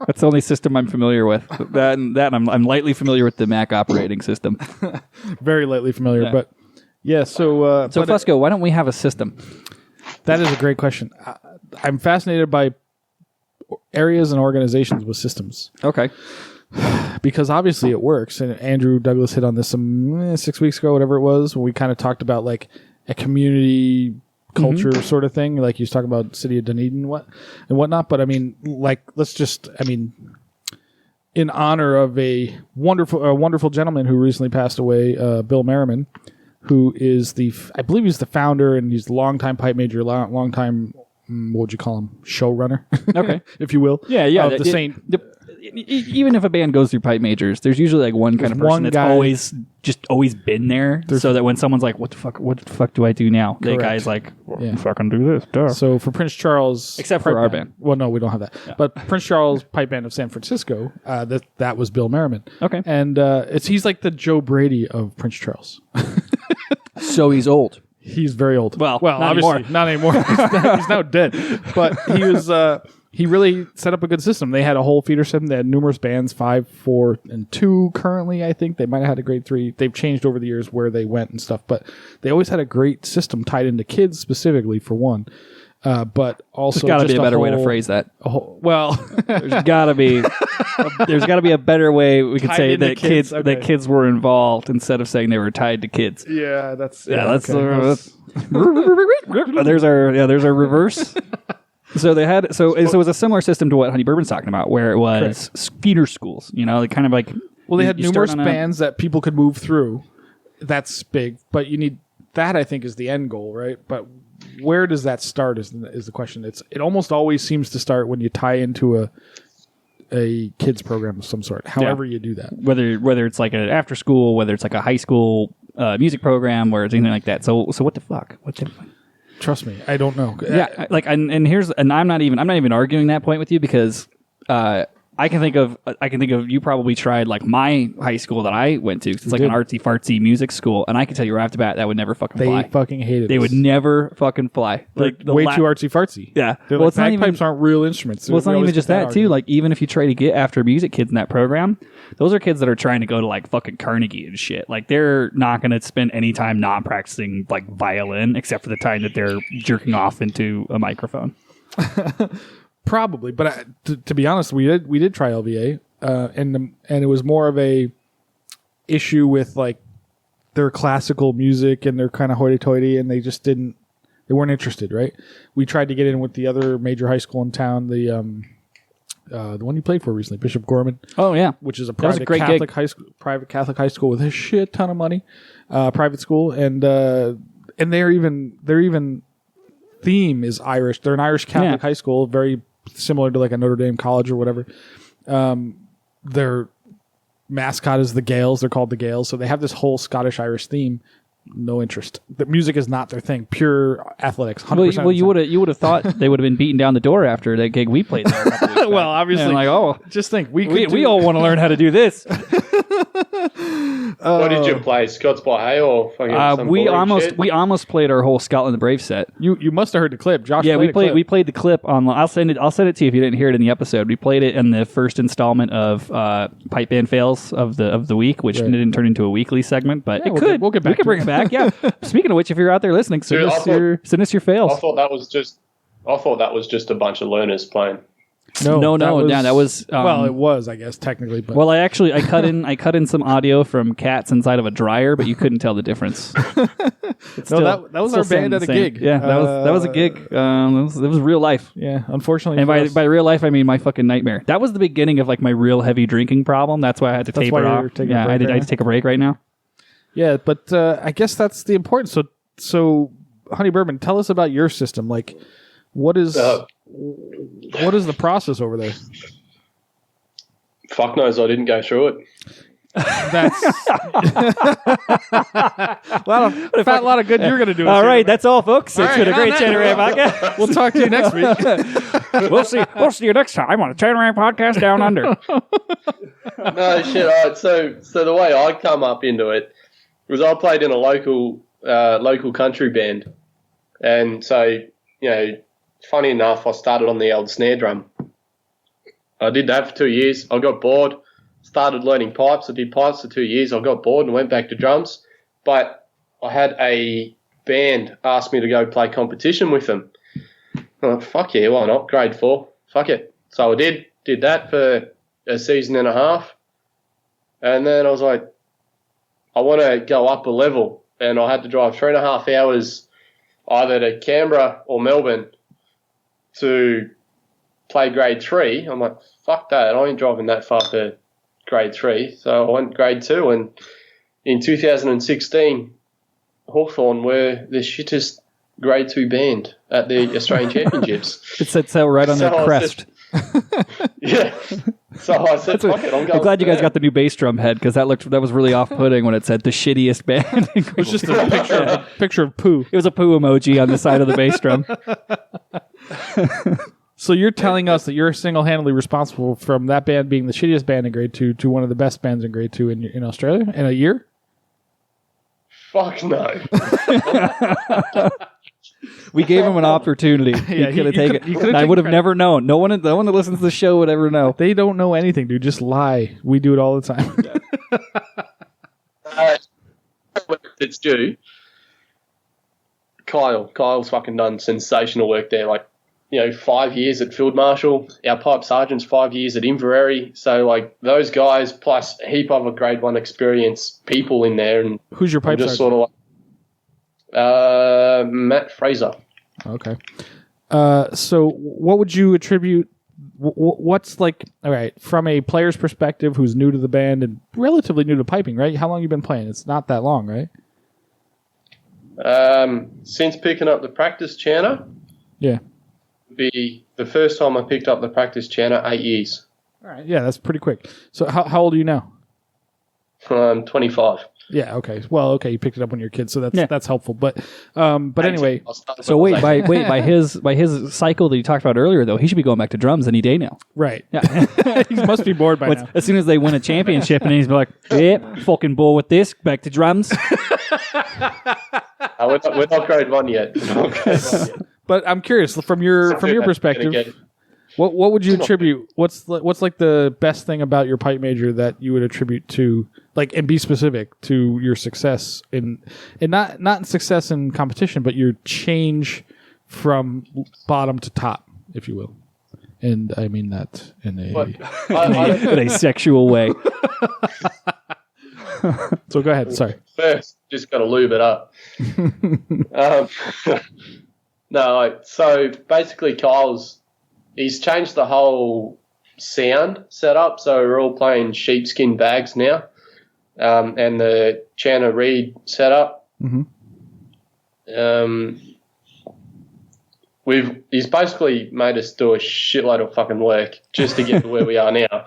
That's the only system I'm familiar with. That I'm lightly familiar with the Mac operating system. Very lightly familiar, but yeah. So Fusco, why don't we have a system? That is a great question. I'm fascinated by areas and organizations with systems. Okay. Because obviously it works, and Andrew Douglas hit on this some 6 weeks ago, whatever it was, when we kind of talked about like a community culture sort of thing. Like he was talking about City of Dunedin and whatnot. But I mean, like, in honor of a wonderful gentleman who recently passed away, Bill Merriman, who is I believe he's the founder, and he's the longtime pipe major, longtime, what would you call him? Showrunner. Okay. If you will. Yeah. Of the Saint. Even if a band goes through pipe majors, there's usually like one kind of person that's always been there, so that when someone's like, what the fuck do I do now? The guy's like, fucking do this. Duh. So for Prince Charles, except for our band. Well, no, we don't have that. Yeah. But Prince Charles Pipe Band of San Francisco, that was Bill Merriman. Okay, and he's like the Joe Brady of Prince Charles. So he's old. He's very old. Well, obviously not anymore. He's now dead. But he was. He really set up a good system. They had a whole feeder system. They had numerous bands, 5, 4, and 2 currently, I think. They might have had a grade 3. They've changed over the years where they went and stuff. But they always had a great system tied into kids specifically, for one. But also, there's got to be a better way to phrase that. There's got to be a better way we could say that kids were involved instead of saying they were tied to kids. Yeah, that's there's our reverse. So they had it was a similar system to what Honey Bourbon's talking about, where it was feeder schools. They kind of like they had numerous bands that people could move through. That's big, but you need that. I think is the end goal, right? But where does that start? Is the question. It almost always seems to start when you tie into a kids program of some sort. However you do that, whether it's like an after school, whether it's like a high school music program, or anything like that. So what the fuck? Trust me, I don't know. Yeah, and I'm not even arguing that point with you, because I can think of you probably tried like my high school that I went to. It's like an artsy fartsy music school, and I can tell you right off the bat that would never fucking fly. They fucking hated it. They would never fucking fly. Like way too artsy fartsy. Yeah. Bagpipes aren't real instruments. Well, it's not even just that too. Like, even if you try to get after music kids in that program, those are kids that are trying to go to like fucking Carnegie and shit. Like, they're not going to spend any time not practicing like violin, except for the time that they're jerking off into a microphone. Probably, but to be honest, we did try LVA, and it was more of a issue with like their classical music and their kind of hoity-toity, and they weren't interested. Right? We tried to get in with the other major high school in town, the one you played for recently, Bishop Gorman. Oh yeah, which is a private Catholic high school with a shit ton of money, private school, and their even theme is Irish. They're an Irish Catholic high school, very similar to like a Notre Dame college or whatever. Their mascot is the Gaels. They're called the Gaels. So they have this whole Scottish-Irish theme. No interest. The music is not their thing. Pure athletics. 100% Well, you would have thought they would have been beating down the door after that gig we played there. A couple weeks back. Well, obviously, And like, oh, just think we all want to learn how to do this. What did you play? Scots by Hay or fucking some we boring shit? almost played our whole Scotland the Brave set. You must have heard the clip. Josh. Yeah, played we played the clip on. I'll send it to you if you didn't hear it in the episode. We played it in the first installment of Pipe Band Fails of the week, which didn't turn into a weekly segment, but it could. We'll get back. We could bring it back. Yeah. Speaking of which, if you're out there listening, send us your fails. I thought that was just a bunch of learners playing. No, that was well, it was, I guess, technically. But. Well, I cut in some audio from cats inside of a dryer, but you couldn't tell the difference. That was our band at a gig. Yeah, that was a gig. It was real life. Yeah, unfortunately. And by real life, I mean my fucking nightmare. That was the beginning of like my real heavy drinking problem. That's why I had to taper off. Yeah, I had to take a break right now. Yeah, but I guess that's the importance. So, Honey Bourbon, tell us about your system. Like, what is the process over there? Fuck knows, I didn't go through it. That's a lot of good you're going to do. All right, that's all, folks. It's been a great Channeray podcast. We'll talk to you next week. We'll see you next time on the Channeray podcast Down Under. No shit. All right, so the way I come up into it was I played in a local country band, and so funny enough, I started on the old snare drum. I did that for 2 years. I got bored. Started learning pipes. I did pipes for 2 years. I got bored and went back to drums. But I had a band ask me to go play competition with them. I'm like, fuck yeah, why not? Grade 4. Fuck it. So I did that for a season and a half. And then I was like, I want to go up a level. And I had to drive 3.5 hours either to Canberra or Melbourne to play grade 3. I'm like, fuck that. I ain't driving that far for grade 3. So I went grade 2, and in 2016, Hawthorne were the shittest grade 2 band at the Australian Championships. It said so right on their crest. Yeah. So I said, fuck it, I'm going. I'm glad you guys got the new bass drum head, because that was really off-putting when it said the shittiest band. It was just a picture of poo. It was a poo emoji on the side of the bass drum. So you're telling us that you're single-handedly responsible from that band being the shittiest band in grade 2 to one of the best bands in grade 2 in Australia in a year? Fuck no. We gave him an opportunity. Yeah, he could have taken it. I would have never known. No one that listens to the show would ever know. They don't know anything, dude. Just lie. We do it all the time. It's due. Kyle's fucking done sensational work there. Like, 5 years at Field Marshal. Our pipe sergeant's 5 years at Inverary. So, like, those guys plus a heap of grade 1 experience people in there. And who's your pipe sergeant? Just sort of like Matt Fraser. Okay. So what would you attribute? What's like? All right, from a player's perspective, who's new to the band and relatively new to piping, right? How long you been playing? It's not that long, right? Since picking up the practice chanter. Yeah. Be the first time I picked up the practice chanter, 8 years. All right. Yeah, that's pretty quick. So how old are you now? 25. Yeah. Okay. Well, okay. You picked it up when you were a kid, so that's helpful. But anyway. So by his cycle that you talked about earlier, though, he should be going back to drums any day now. Right. Yeah. He must be bored by now. As soon as they win a championship, and he's like, "Yeah, fucking bored with this. Back to drums." We're not grade 1 yet. But I'm curious from your perspective. What would you attribute? What's like the best thing about your pipe major that you would attribute to, like, and be specific to your success and not in success in competition, but your change from bottom to top, if you will. And I mean that in a sexual way. So go ahead. Sorry. First, just got to lube it up. No, so basically he's changed the whole sound setup, so we're all playing sheepskin bags now, and the chanter reed setup. Mm-hmm. He's basically made us do a shitload of fucking work just to get to where we are now.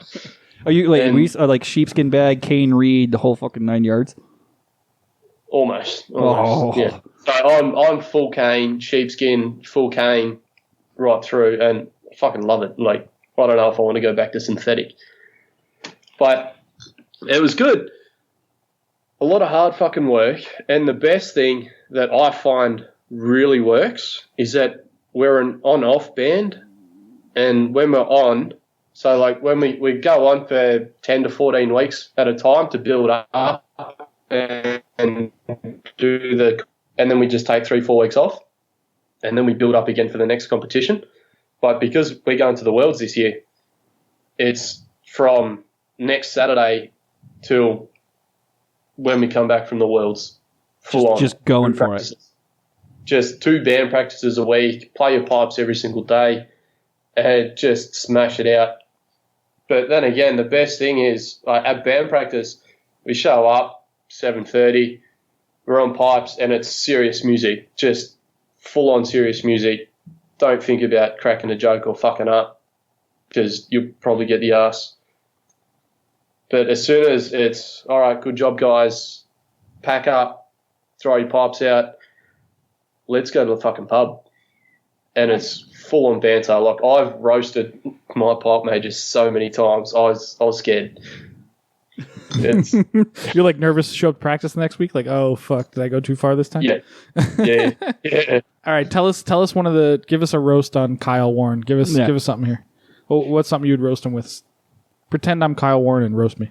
Are you like sheepskin bag, cane reed, the whole fucking 9 yards? Almost. Oh. Yeah. So I'm full cane, sheepskin, full cane, right through, and I fucking love it. Like, I don't know if I want to go back to synthetic, but it was good. A lot of hard fucking work, and the best thing that I find really works is that we're an on-off band, and when we're on, so like when we go on for 10 to 14 weeks at a time to build up and and then we just take 3-4 weeks off, and then we build up again for the next competition. But because we're going to the Worlds this year, it's from next Saturday till when we come back from the Worlds, full on. Just going for it. Just 2 band practices a week, play your pipes every single day, and just smash it out. But then again, the best thing is, at band practice, we show up 7:30, we're on pipes, and it's serious music, just full-on serious music. Don't think about cracking a joke or fucking up, because you'll probably get the arse. But as soon as it's, all right, good job, guys, pack up, throw your pipes out, let's go to the fucking pub. And it's full-on banter. Like, I've roasted my pipe major so many times, I was scared. You're like nervous to show up to practice the next week? Like, oh, fuck, did I go too far this time? Yeah. All right, tell us give us a roast on Kyle Warren. Give us something here. Well, what's something you'd roast him with? Pretend I'm Kyle Warren and roast me.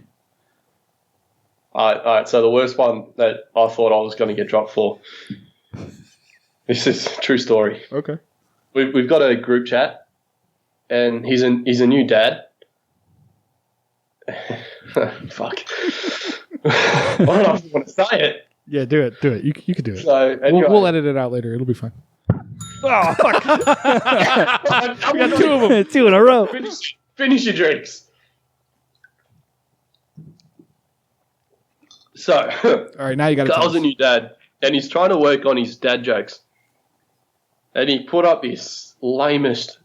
All right. So the worst one that I thought I was going to get dropped for. This is a true story. Okay. We've got a group chat, and he's a new dad. Fuck. I don't know if you want to say it. Yeah, do it. You can do it. So anyway. We'll edit it out later. It'll be fine. Oh, fuck. We got 2 of them. 2 in a row. Finish your drinks. So, all right, now you got to. Carl's a new dad, and he's trying to work on his dad jokes. And he put up his lamest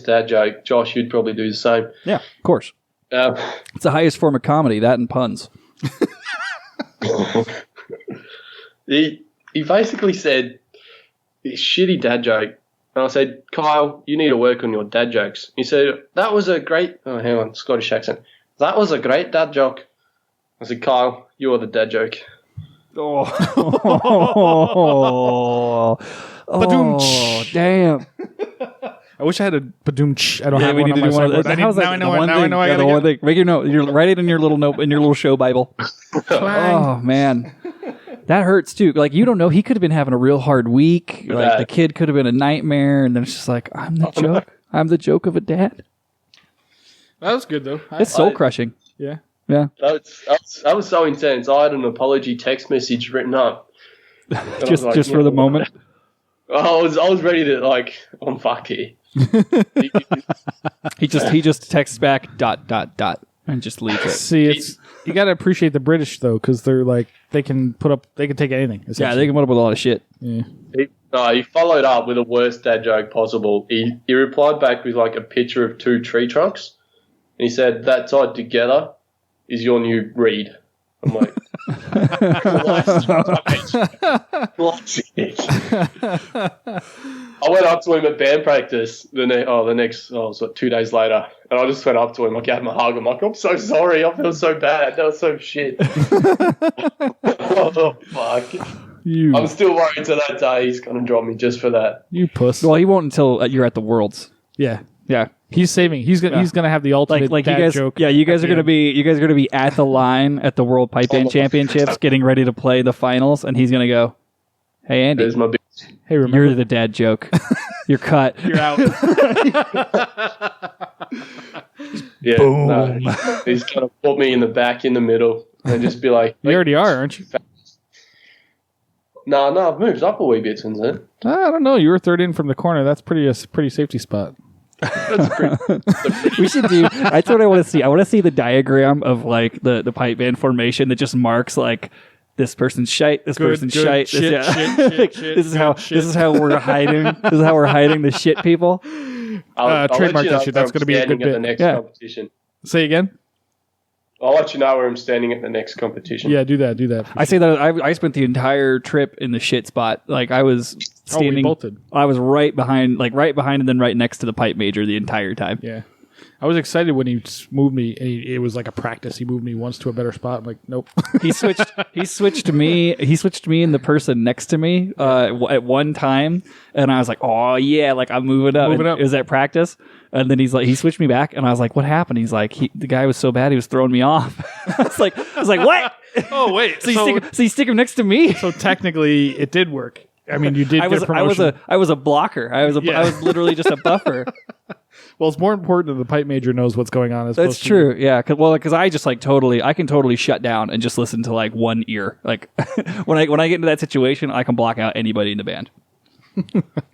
dad joke. Josh, you'd probably do the same. Yeah, of course. It's the highest form of comedy, that and puns. He basically said this shitty dad joke. And I said, Kyle, you need to work on your dad jokes. He said, that was a great... Oh, hang on, Scottish accent. That was a great dad joke. I said, Kyle, you're the dad joke. Oh, damn. I wish I had a badoom. I don't have we one need on to my do one of sideboard. those. Now I know. Now I know. I the one gotta thing. Make your note. You write it in your little note, in your little show Bible. Oh, man. That hurts, too. Like, you don't know. He could have been having a real hard week. Like, the kid could have been a nightmare. And then it's just like, I'm the joke. I'm the joke of a dad. That was good, though. It's soul-crushing. Yeah. Yeah. That was so intense. I had an apology text message written up. just for the moment. I was ready to, like, I'm fucked here. He just texts back ... and just leaves it. See, you got to appreciate the British though, because they're like they can take anything. Yeah, they can put up with a lot of shit. Yeah. He followed up with the worst dad joke possible. He replied back with like a picture of 2 tree trunks, and he said that tied together is your new reed. I'm like, I went up to him at band practice the next 2 days later, and I just went up to him. I gave him a hug. I'm like, I'm so sorry. I feel so bad. That was so shit. Oh, fuck. I'm still worried to that day he's going to drop me just for that. You puss. Well, he won't until you're at the Worlds. Yeah. Yeah. He's saving. He's gonna have the ultimate like dad you guys, joke. Yeah, you guys are gonna be at the line at the World Pipe Band Championships, getting ready to play the finals, and he's gonna go, "Hey Andy, There's my big... hey, remember you're the dad joke. You're cut. You're out." Yeah, Boom. No, he's gonna put me in the back, in the middle, and just be like, You already are, aren't you? No, I've moved up a wee bit since then. I don't know. You were third in from the corner. That's a pretty safety spot. That's pretty. We should do. That's what I want to see. I want to see the diagram of like the pipe band formation that just marks like this person's shite, this person's shite. Shit, This is how we're hiding. This is how we're hiding the shit people. I'll trademark let you that know shit. That's where going to be a I'm good standing at the bit. next Yeah. competition. Say again. I'll let you know where I'm standing at the next competition. Yeah, do that. I say that I spent the entire trip in the shit spot. Like I was standing. we bolted. I was right behind, and then right next to the pipe major the entire time. Yeah. I was excited when he moved me. It was like a practice. He moved me once to a better spot. I'm like, nope. He switched me and the person next to me at one time, and I was like, oh yeah, like I'm moving up. It was at practice, and then he switched me back, and I was like, what happened? He's like, the guy was so bad he was throwing me off. I was like, what? Oh wait, so you stick him next to me? So technically, it did work. I mean, you did. Get promotion. I was a blocker. I was literally just a buffer. Well, it's more important that the pipe major knows what's going on. That's true. Yeah. Because I just I can totally shut down and just listen to like one ear. Like when I get into that situation, I can block out anybody in the band.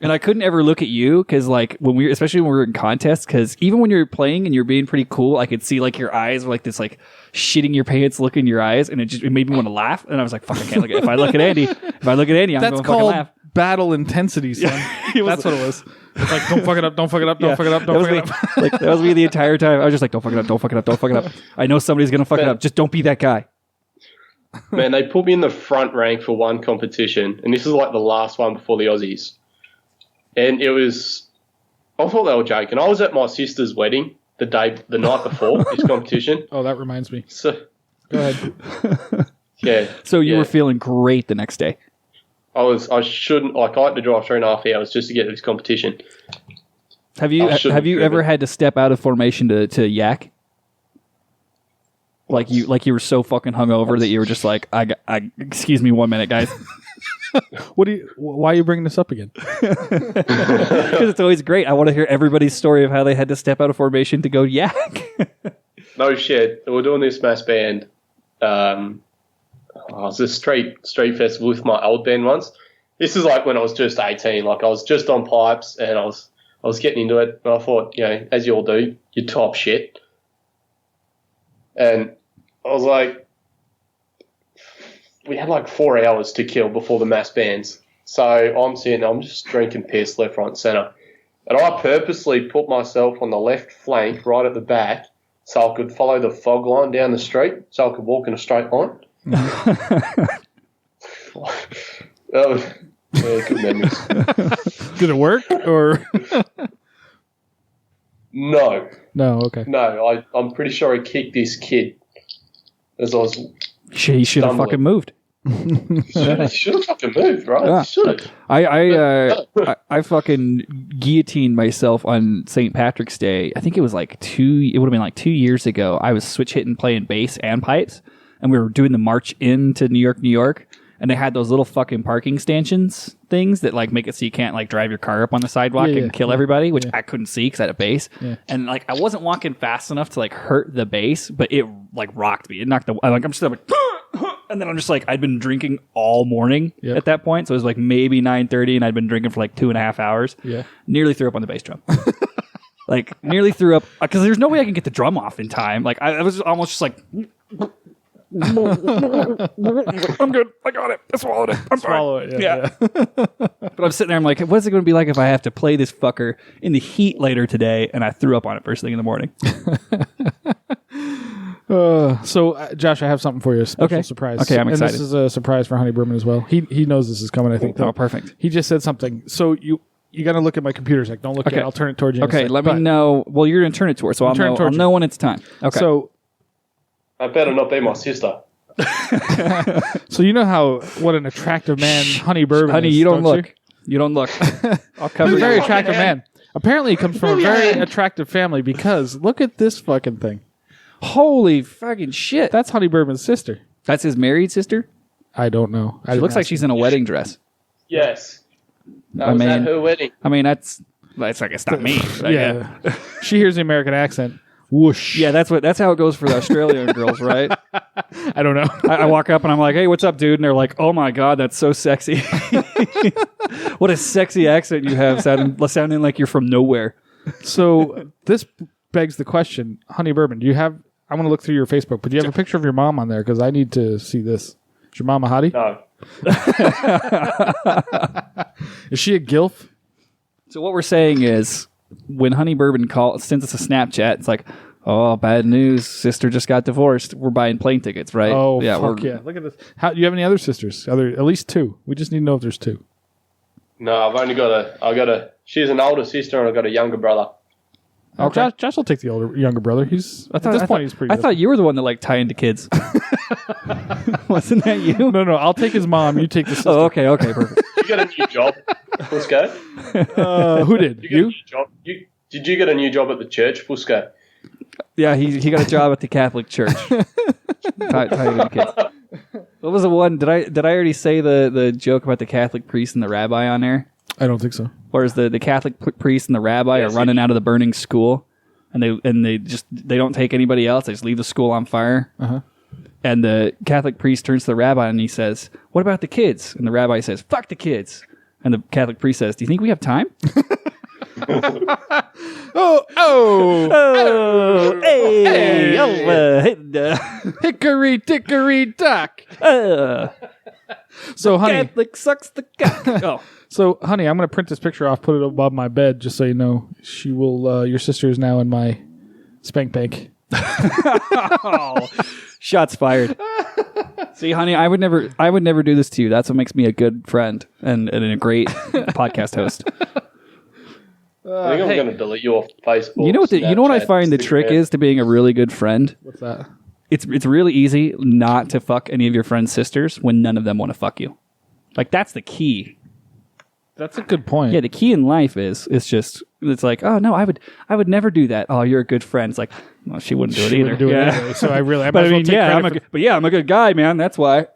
And I couldn't ever look at you because like especially when we were in contests, because even when you're playing and you're being pretty cool, I could see like your eyes were like this like shitting your pants look in your eyes, and it made me want to laugh. And I was like, fuck, I can't look at. If I look at Andy, I'm going to fucking laugh. Battle intensity, son. That's what it was. It's like, don't fuck it up, don't fuck it up, don't fuck it up, don't fuck it up. Like, that was me the entire time. I was just like, don't fuck it up, don't fuck it up, don't fuck it up. I know somebody's going to fuck it up. Just don't be that guy. Man, they put me in the front rank for one competition, and this is like the last one before the Aussies. And it was, I thought they were joking. I was at my sister's wedding the night before this competition. Oh, that reminds me. So, go ahead. Yeah. So you were feeling great the next day. I had to drive 3.5 hours just to get to this competition. Have you ever had to step out of formation to yak? Like you were so fucking hungover that you were just like, excuse me 1 minute, guys. Why are you bringing this up again? Because it's always great. I want to hear everybody's story of how they had to step out of formation to go yak. No shit. We're doing this mass band. I was at a street festival with my old band once. This is like when I was just 18. Like I was just on pipes and I was getting into it. And I thought, as you all do, you top shit. And I was like, we had like 4 hours to kill before the mass bands. So I'm just drinking piss left, right, and centre. And I purposely put myself on the left flank, right at the back, so I could follow the fog line down the street, so I could walk in a straight line. Good memories. Did it work or? No. Okay. No, I'm pretty sure I kicked this kid as I was. He should have fucking moved. Should have fucking moved, right? Yeah. Should have. I fucking guillotined myself on St. Patrick's Day. I think it was like it would have been like 2 years ago. I was switch hitting playing bass and pipes, and we were doing the march into New York, and they had those little fucking parking stanchions things that like make it so you can't like drive your car up on the sidewalk and kill everybody, which I couldn't see because I had a bass. Yeah. And like I wasn't walking fast enough to like hurt the bass, but it like rocked me. It knocked I'm just like, and then I'm just like, I'd been drinking all morning at that point. So it was like maybe 9:30 and I'd been drinking for like 2.5 hours. Yeah. Nearly threw up on the bass drum. Like nearly threw up because there's no way I can get the drum off in time. Like I was almost just like, I'm good. I got it. I swallowed it. I'm Swallow fine. Yeah. But I'm sitting there. I'm like, what's it going to be like if I have to play this fucker in the heat later today? And I threw up on it first thing in the morning. So, Josh, I have something for you. A special surprise. Okay, I'm excited. And this is a surprise for Honey Bourbon as well. He knows this is coming, I think. Oh, perfect. He just said something. So you got to look at my computer sec. Don't look at it. I'll turn it towards you. Okay, let me know. Well, you're going to turn it towards, so I'll know when it's time. Okay. So I better not be my sister. So you know what an attractive man Honey Bourbon Honey, is, you don't look. You don't look. I'll cover He's a very attractive man. Apparently, he comes from a very attractive family because look at this fucking thing. Holy fucking shit. That's Honey Bourbon's sister. That's his married sister? I don't know. She looks like she's in a wedding dress. Yes. That was at her wedding. I mean, that's like, it's not me. Yeah. She hears the American accent. Whoosh. Yeah, that's how it goes for the Australian girls, right? I don't know. I walk up and I'm like, hey, what's up, dude? And they're like, oh my God, that's so sexy. What a sexy accent you have, sounding like you're from nowhere. So this begs the question, Honey Bourbon, I'm going to look through your Facebook, but do you have a picture of your mom on there? Because I need to see this. Is your mom a hottie? No. Is she a gilf? So what we're saying is, when Honey Bourbon sends us a Snapchat, it's like, Oh, bad news. Sister just got divorced. We're buying plane tickets, right? Oh, fuck yeah. Look at this. Do you have any other sisters? At least 2. We just need to know if there's 2. No, I've only got she's an older sister and I've got a younger brother. Okay. Josh will take the younger brother. He's at this point he's pretty good. I thought you were the one that liked tying to kids. Wasn't that you? No, I'll take his mom. You take the sister. Oh, okay, perfect. You got a new job. Fusco? Who did? You? Did you get a new job at the church, Fusco? Yeah, he got a job at the Catholic Church. Tying to kids. What was the one? Did I already say the joke about the Catholic priest and the rabbi on there? I don't think so. Or is the Catholic priest and the rabbi are running out of the burning school, and they don't take anybody else. They just leave the school on fire. Uh-huh. And the Catholic priest turns to the rabbi and he says, "What about the kids?" And the rabbi says, "Fuck the kids." And the Catholic priest says, "Do you think we have time?" Hickory dickory dock. So, honey, Catholic sucks the cock. Oh. So, honey, I'm going to print this picture off, put it above my bed, just so you know. She will. Your sister is now in my spank bank. Oh, shots fired. See, honey, I would never do this to you. That's what makes me a good friend and a great podcast host. I think I'm going to delete you off Facebook. You know what I find the trick is to being a really good friend? What's that? It's really easy not to fuck any of your friends' sisters when none of them want to fuck you. Like, that's the key. That's a good point. Yeah, the key in life is it's like, oh no, I would never do that. Oh, you're a good friend. It's like, well, she wouldn't do it either. Anyway, so I really, I'm a good guy, man. That's why.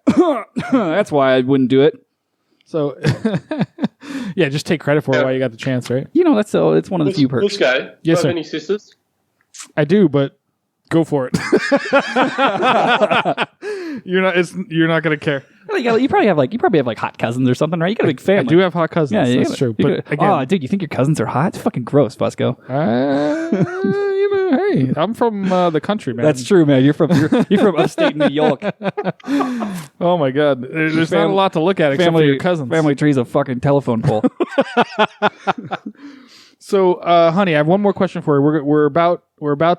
That's why I wouldn't do it. So, yeah, just take credit for it while you got the chance, right? You know, it's one of the few perks. Fusco, do you have any sisters? I do, but go for it. You're not gonna care. You probably have like hot cousins or something, right? You got a big family. I do have hot cousins. Yeah, that's true. But again, dude, you think your cousins are hot? It's fucking gross, Fusco. Hey, I'm from the country, man. That's true, man. You're from upstate New York. Oh my God, there's not a lot to look at except for your cousins. Family tree's a fucking telephone pole. So, honey, I have one more question for you. We're about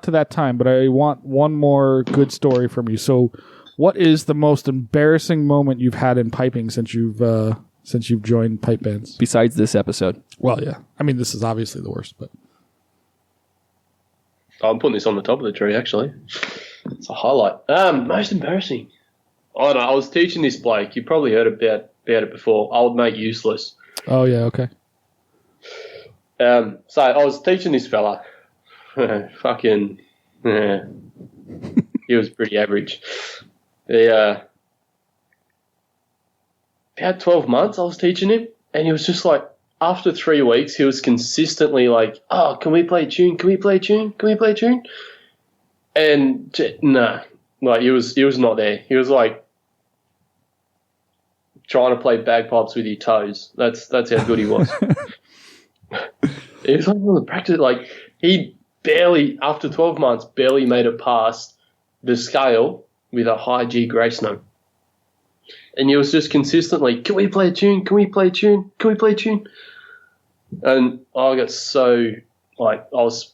to that time, but I want one more good story from you. So, what is the most embarrassing moment you've had in piping since you've joined pipe bands? Besides this episode. Well, yeah. I mean, this is obviously the worst, but I'm putting this on the top of the tree. Actually, it's a highlight. Most embarrassing. I don't know. I was teaching this bloke. You probably heard about it before. Old mate useless. Oh yeah. Okay. So I was teaching this fella. Fucking, he was pretty average. About 12 months I was teaching him, and he was just like, after 3 weeks, he was consistently like, "Oh, can we play a tune? Can we play a tune? Can we play a tune?" And no, like he was not there. He was like trying to play bagpipes with your toes. That's how good he was. It was like on the practice, like he barely, after 12 months, barely made it past the scale with a high G grace note. And he was just consistently, "Can we play a tune? Can we play a tune? Can we play a tune?" And I got so, like, I was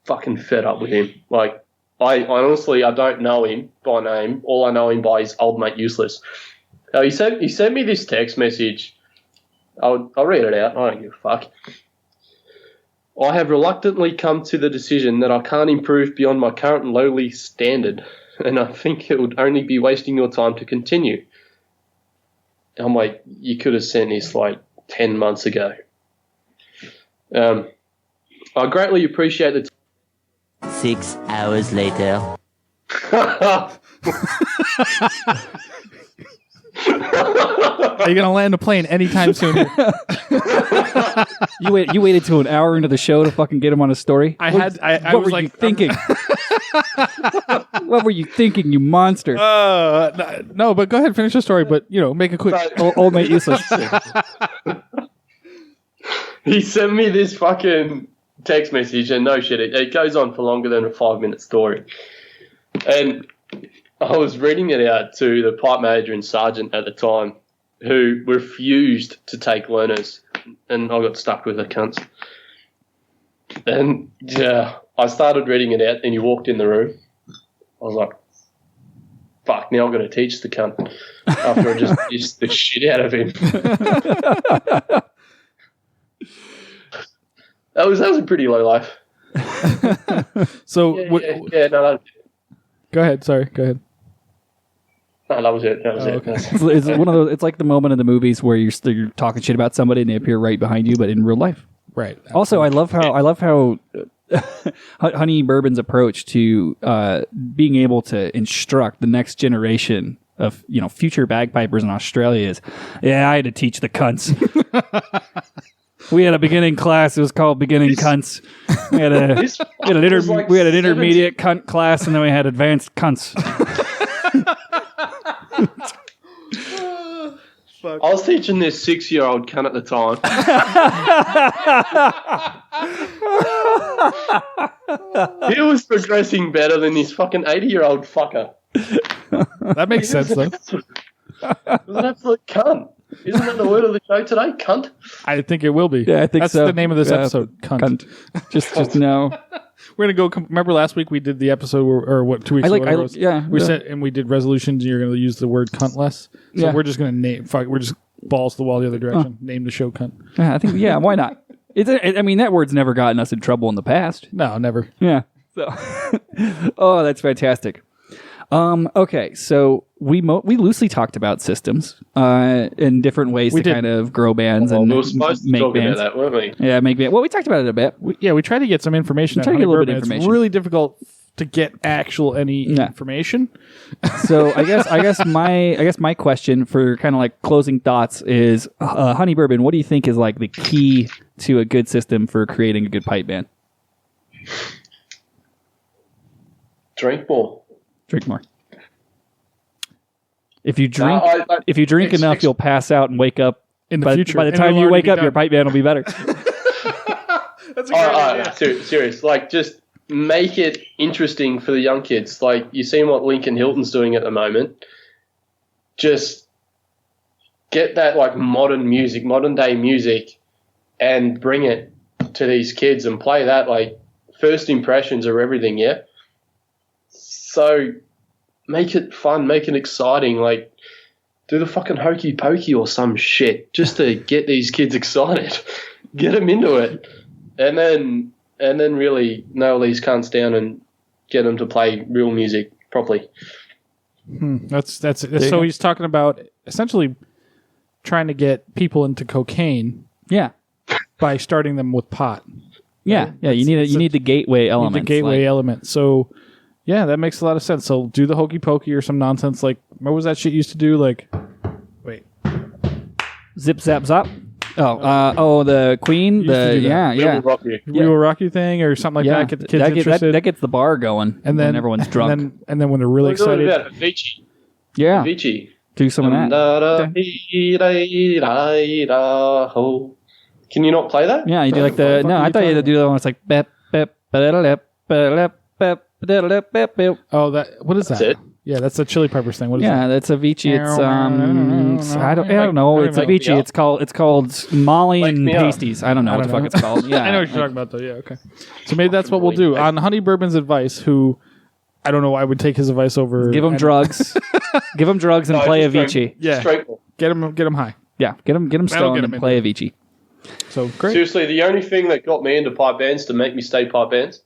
fucking fed up with him. Like, I honestly, I don't know him by name. All I know him by is old mate useless. He sent me this text message. I'll read it out. I don't give a fuck. "I have reluctantly come to the decision that I can't improve beyond my current lowly standard, and I think it would only be wasting your time to continue." I'm like, you could have sent this like 10 months ago. I greatly appreciate the 6 hours later. Are you going to land a plane anytime soon? You waited till an hour into the show to fucking get him on a story? What were you thinking? What were you thinking, you monster? No, but go ahead and finish the story, but, make it quick. Old mate useless. He sent me this fucking text message, and no shit, it goes on for longer than a 5-minute story. And I was reading it out to the pipe manager and sergeant at the time, who refused to take learners, and I got stuck with the cunts. And yeah, I started reading it out, and you walked in the room. I was like, fuck, now I'm going to teach the cunt after I just pissed the shit out of him. That was a pretty low life. So no. Go ahead. Sorry. Go ahead. No, that was it. Okay. It's one of those. It's like the moment in the movies where you're talking shit about somebody and they appear right behind you, but in real life. Right. Also, I love how Honey Bourbon's approach to being able to instruct the next generation of future bagpipers in Australia is, yeah, I had to teach the cunts. We had a beginning class. It was called Beginning Cunts. We had an intermediate cunt class, and then we had advanced cunts. I was teaching this 6-year-old cunt at the time. He was progressing better than this fucking 80-year-old fucker. That makes sense, though. It was an absolute cunt. Isn't that the word of the show today? Cunt? I think it will be. Yeah, I think that's so. the name of this episode. Cunt. Just no. We're gonna go. Remember last week we did the episode, or what? 2 weeks ago? We said, and we did resolutions. And you're gonna use the word cunt less. So we're just gonna name. We're just balls to the wall the other direction. Name the show cunt. Yeah, I think. Yeah, why not? I mean, that word's never gotten us in trouble in the past. No, never. Yeah. So, oh, that's fantastic. Okay, so we loosely talked about systems in different ways to kind of grow bands and we were supposed to make talk bands. about that, weren't we? Yeah, make bands. Well, we talked about it a bit. We tried to get some information. Try to get a little bit of information. It's really difficult to get any information. So I guess my question for kind of like closing thoughts is, Honey Bourbon, what do you think is like the key to a good system for creating a good pipe band? Drink more. Drink more. If you drink, enough, you'll pass out and wake up in the future. By the time you wake up, your pipe band will be better. That's a great idea. Serious. Like, just make it interesting for the young kids. Like, you seen what Lincoln Hilton's doing at the moment. Just get that like modern day music, and bring it to these kids and play that. Like, first impressions are everything. Yeah. So make it fun, make it exciting. Like, do the fucking hokey pokey or some shit just to get these kids excited, get them into it, and then really nail these cunts down and get them to play real music properly. That's so he's talking about essentially trying to get people into cocaine. Yeah, by starting them with pot. Yeah, right? Yeah. You need the gateway element. The gateway element. So. Yeah, that makes a lot of sense. So do the hokey pokey or some nonsense like, what was that shit used to do? Like, wait. Zip, zap, zap. The Queen. We will rock you thing or something like that. Get the kids interested. That gets the bar going, and then everyone's drunk. And then when they're really excited. Avicii. Yeah. Avicii. Do some of that. Can you not play that? Yeah, you do like the... No, I thought you had to do the one that's like... Oh, what is that? That's it. Yeah, that's the Chili Peppers thing. What is that? Yeah, that's Avicii. It's I don't know. It's Avicii. It's called Molly and Pasties. I don't know what the fuck it's called. Yeah, I know what you're talking about though. Yeah, okay. So maybe that's what we'll do on Honey Bourbon's advice. Who I don't know why I would take his advice over. Give him drugs. Give him drugs and play Avicii. Yeah, get him high. Yeah, get him stoned and play Avicii. So great. Seriously, the only thing that got me into pipe bands to make me stay pipe bands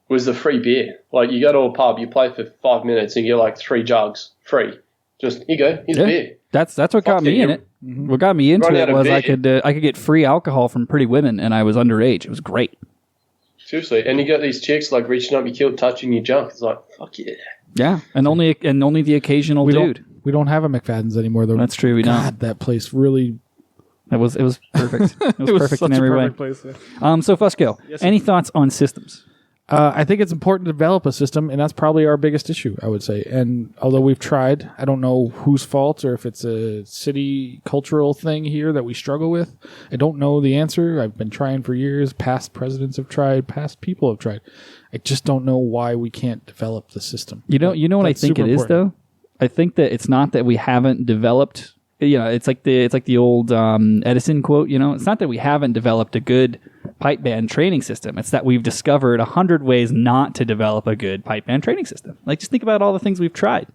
was the free beer. Like, you go to a pub, you play for 5 minutes, and you get like 3 jugs free. Just, here you go, here's beer. That's what got me in it. Mm-hmm. What got me into it was I could get free alcohol from pretty women, and I was underage. It was great. Seriously, and you got these chicks like reaching up your kilt, touching your junk. It's like, fuck yeah. Yeah, and only the occasional dude. We don't have a McFadden's anymore, though. That's true. We don't. God, that place really. It was perfect. It was perfect in every way. Place, yeah. So Fusco, any thoughts on systems? I think it's important to develop a system, and that's probably our biggest issue, I would say. And although we've tried, I don't know whose fault or if it's a city cultural thing here that we struggle with. I don't know the answer. I've been trying for years. Past presidents have tried. Past people have tried. I just don't know why we can't develop the system. You know what I think it is, though? I think that it's not that we haven't developed. It's like the old Edison quote. It's not that we haven't developed a good pipe band training system. It's that we've discovered 100 ways not to develop a good pipe band training system. Like, just think about all the things we've tried.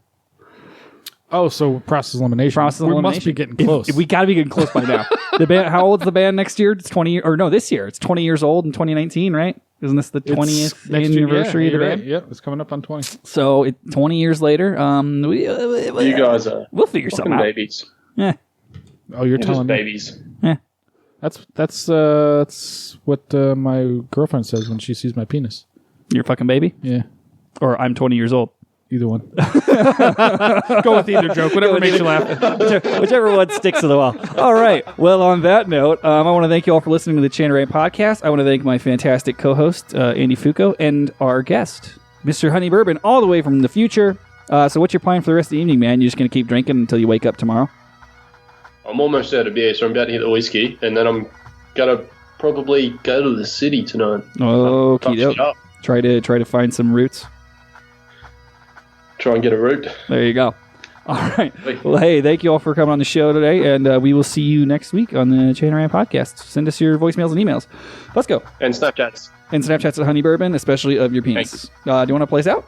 Oh, so process elimination. We must be getting close. We got to be getting close by now. The band. How old's the band next year? It's 20, or no, this year. It's 20 years old in 2019, right? Isn't this the 20th anniversary of the band? Right. Yeah, it's coming up on 20. So 20 years later, you guys are we'll figure something out. Babies. Yeah. Oh, you're telling just me? Babies. Yeah. That's what my girlfriend says when she sees my penis. You're a fucking baby? Yeah. Or I'm 20 years old. Either one. Go with either joke. Whatever makes you laugh. Whichever one sticks to the wall. All right. Well, on that note, I want to thank you all for listening to the Chan Rant podcast. I want to thank my fantastic co-host, Andy Fooko, and our guest, Mr. Honey Bourbon, all the way from the future. So what's your plan for the rest of the evening, man? You're just going to keep drinking until you wake up tomorrow? I'm almost out of beer, so I'm about to hit the whiskey, and then I'm going to probably go to the city tonight. Okie doke. Try to find some roots. Try and get a root. There you go. All right. Well, hey, thank you all for coming on the show today, and we will see you next week on the Chan Rant podcast. Send us your voicemails and emails. Let's go. And Snapchats. And Snapchats at Honey Bourbon, especially of your penis. Do you want to play us out?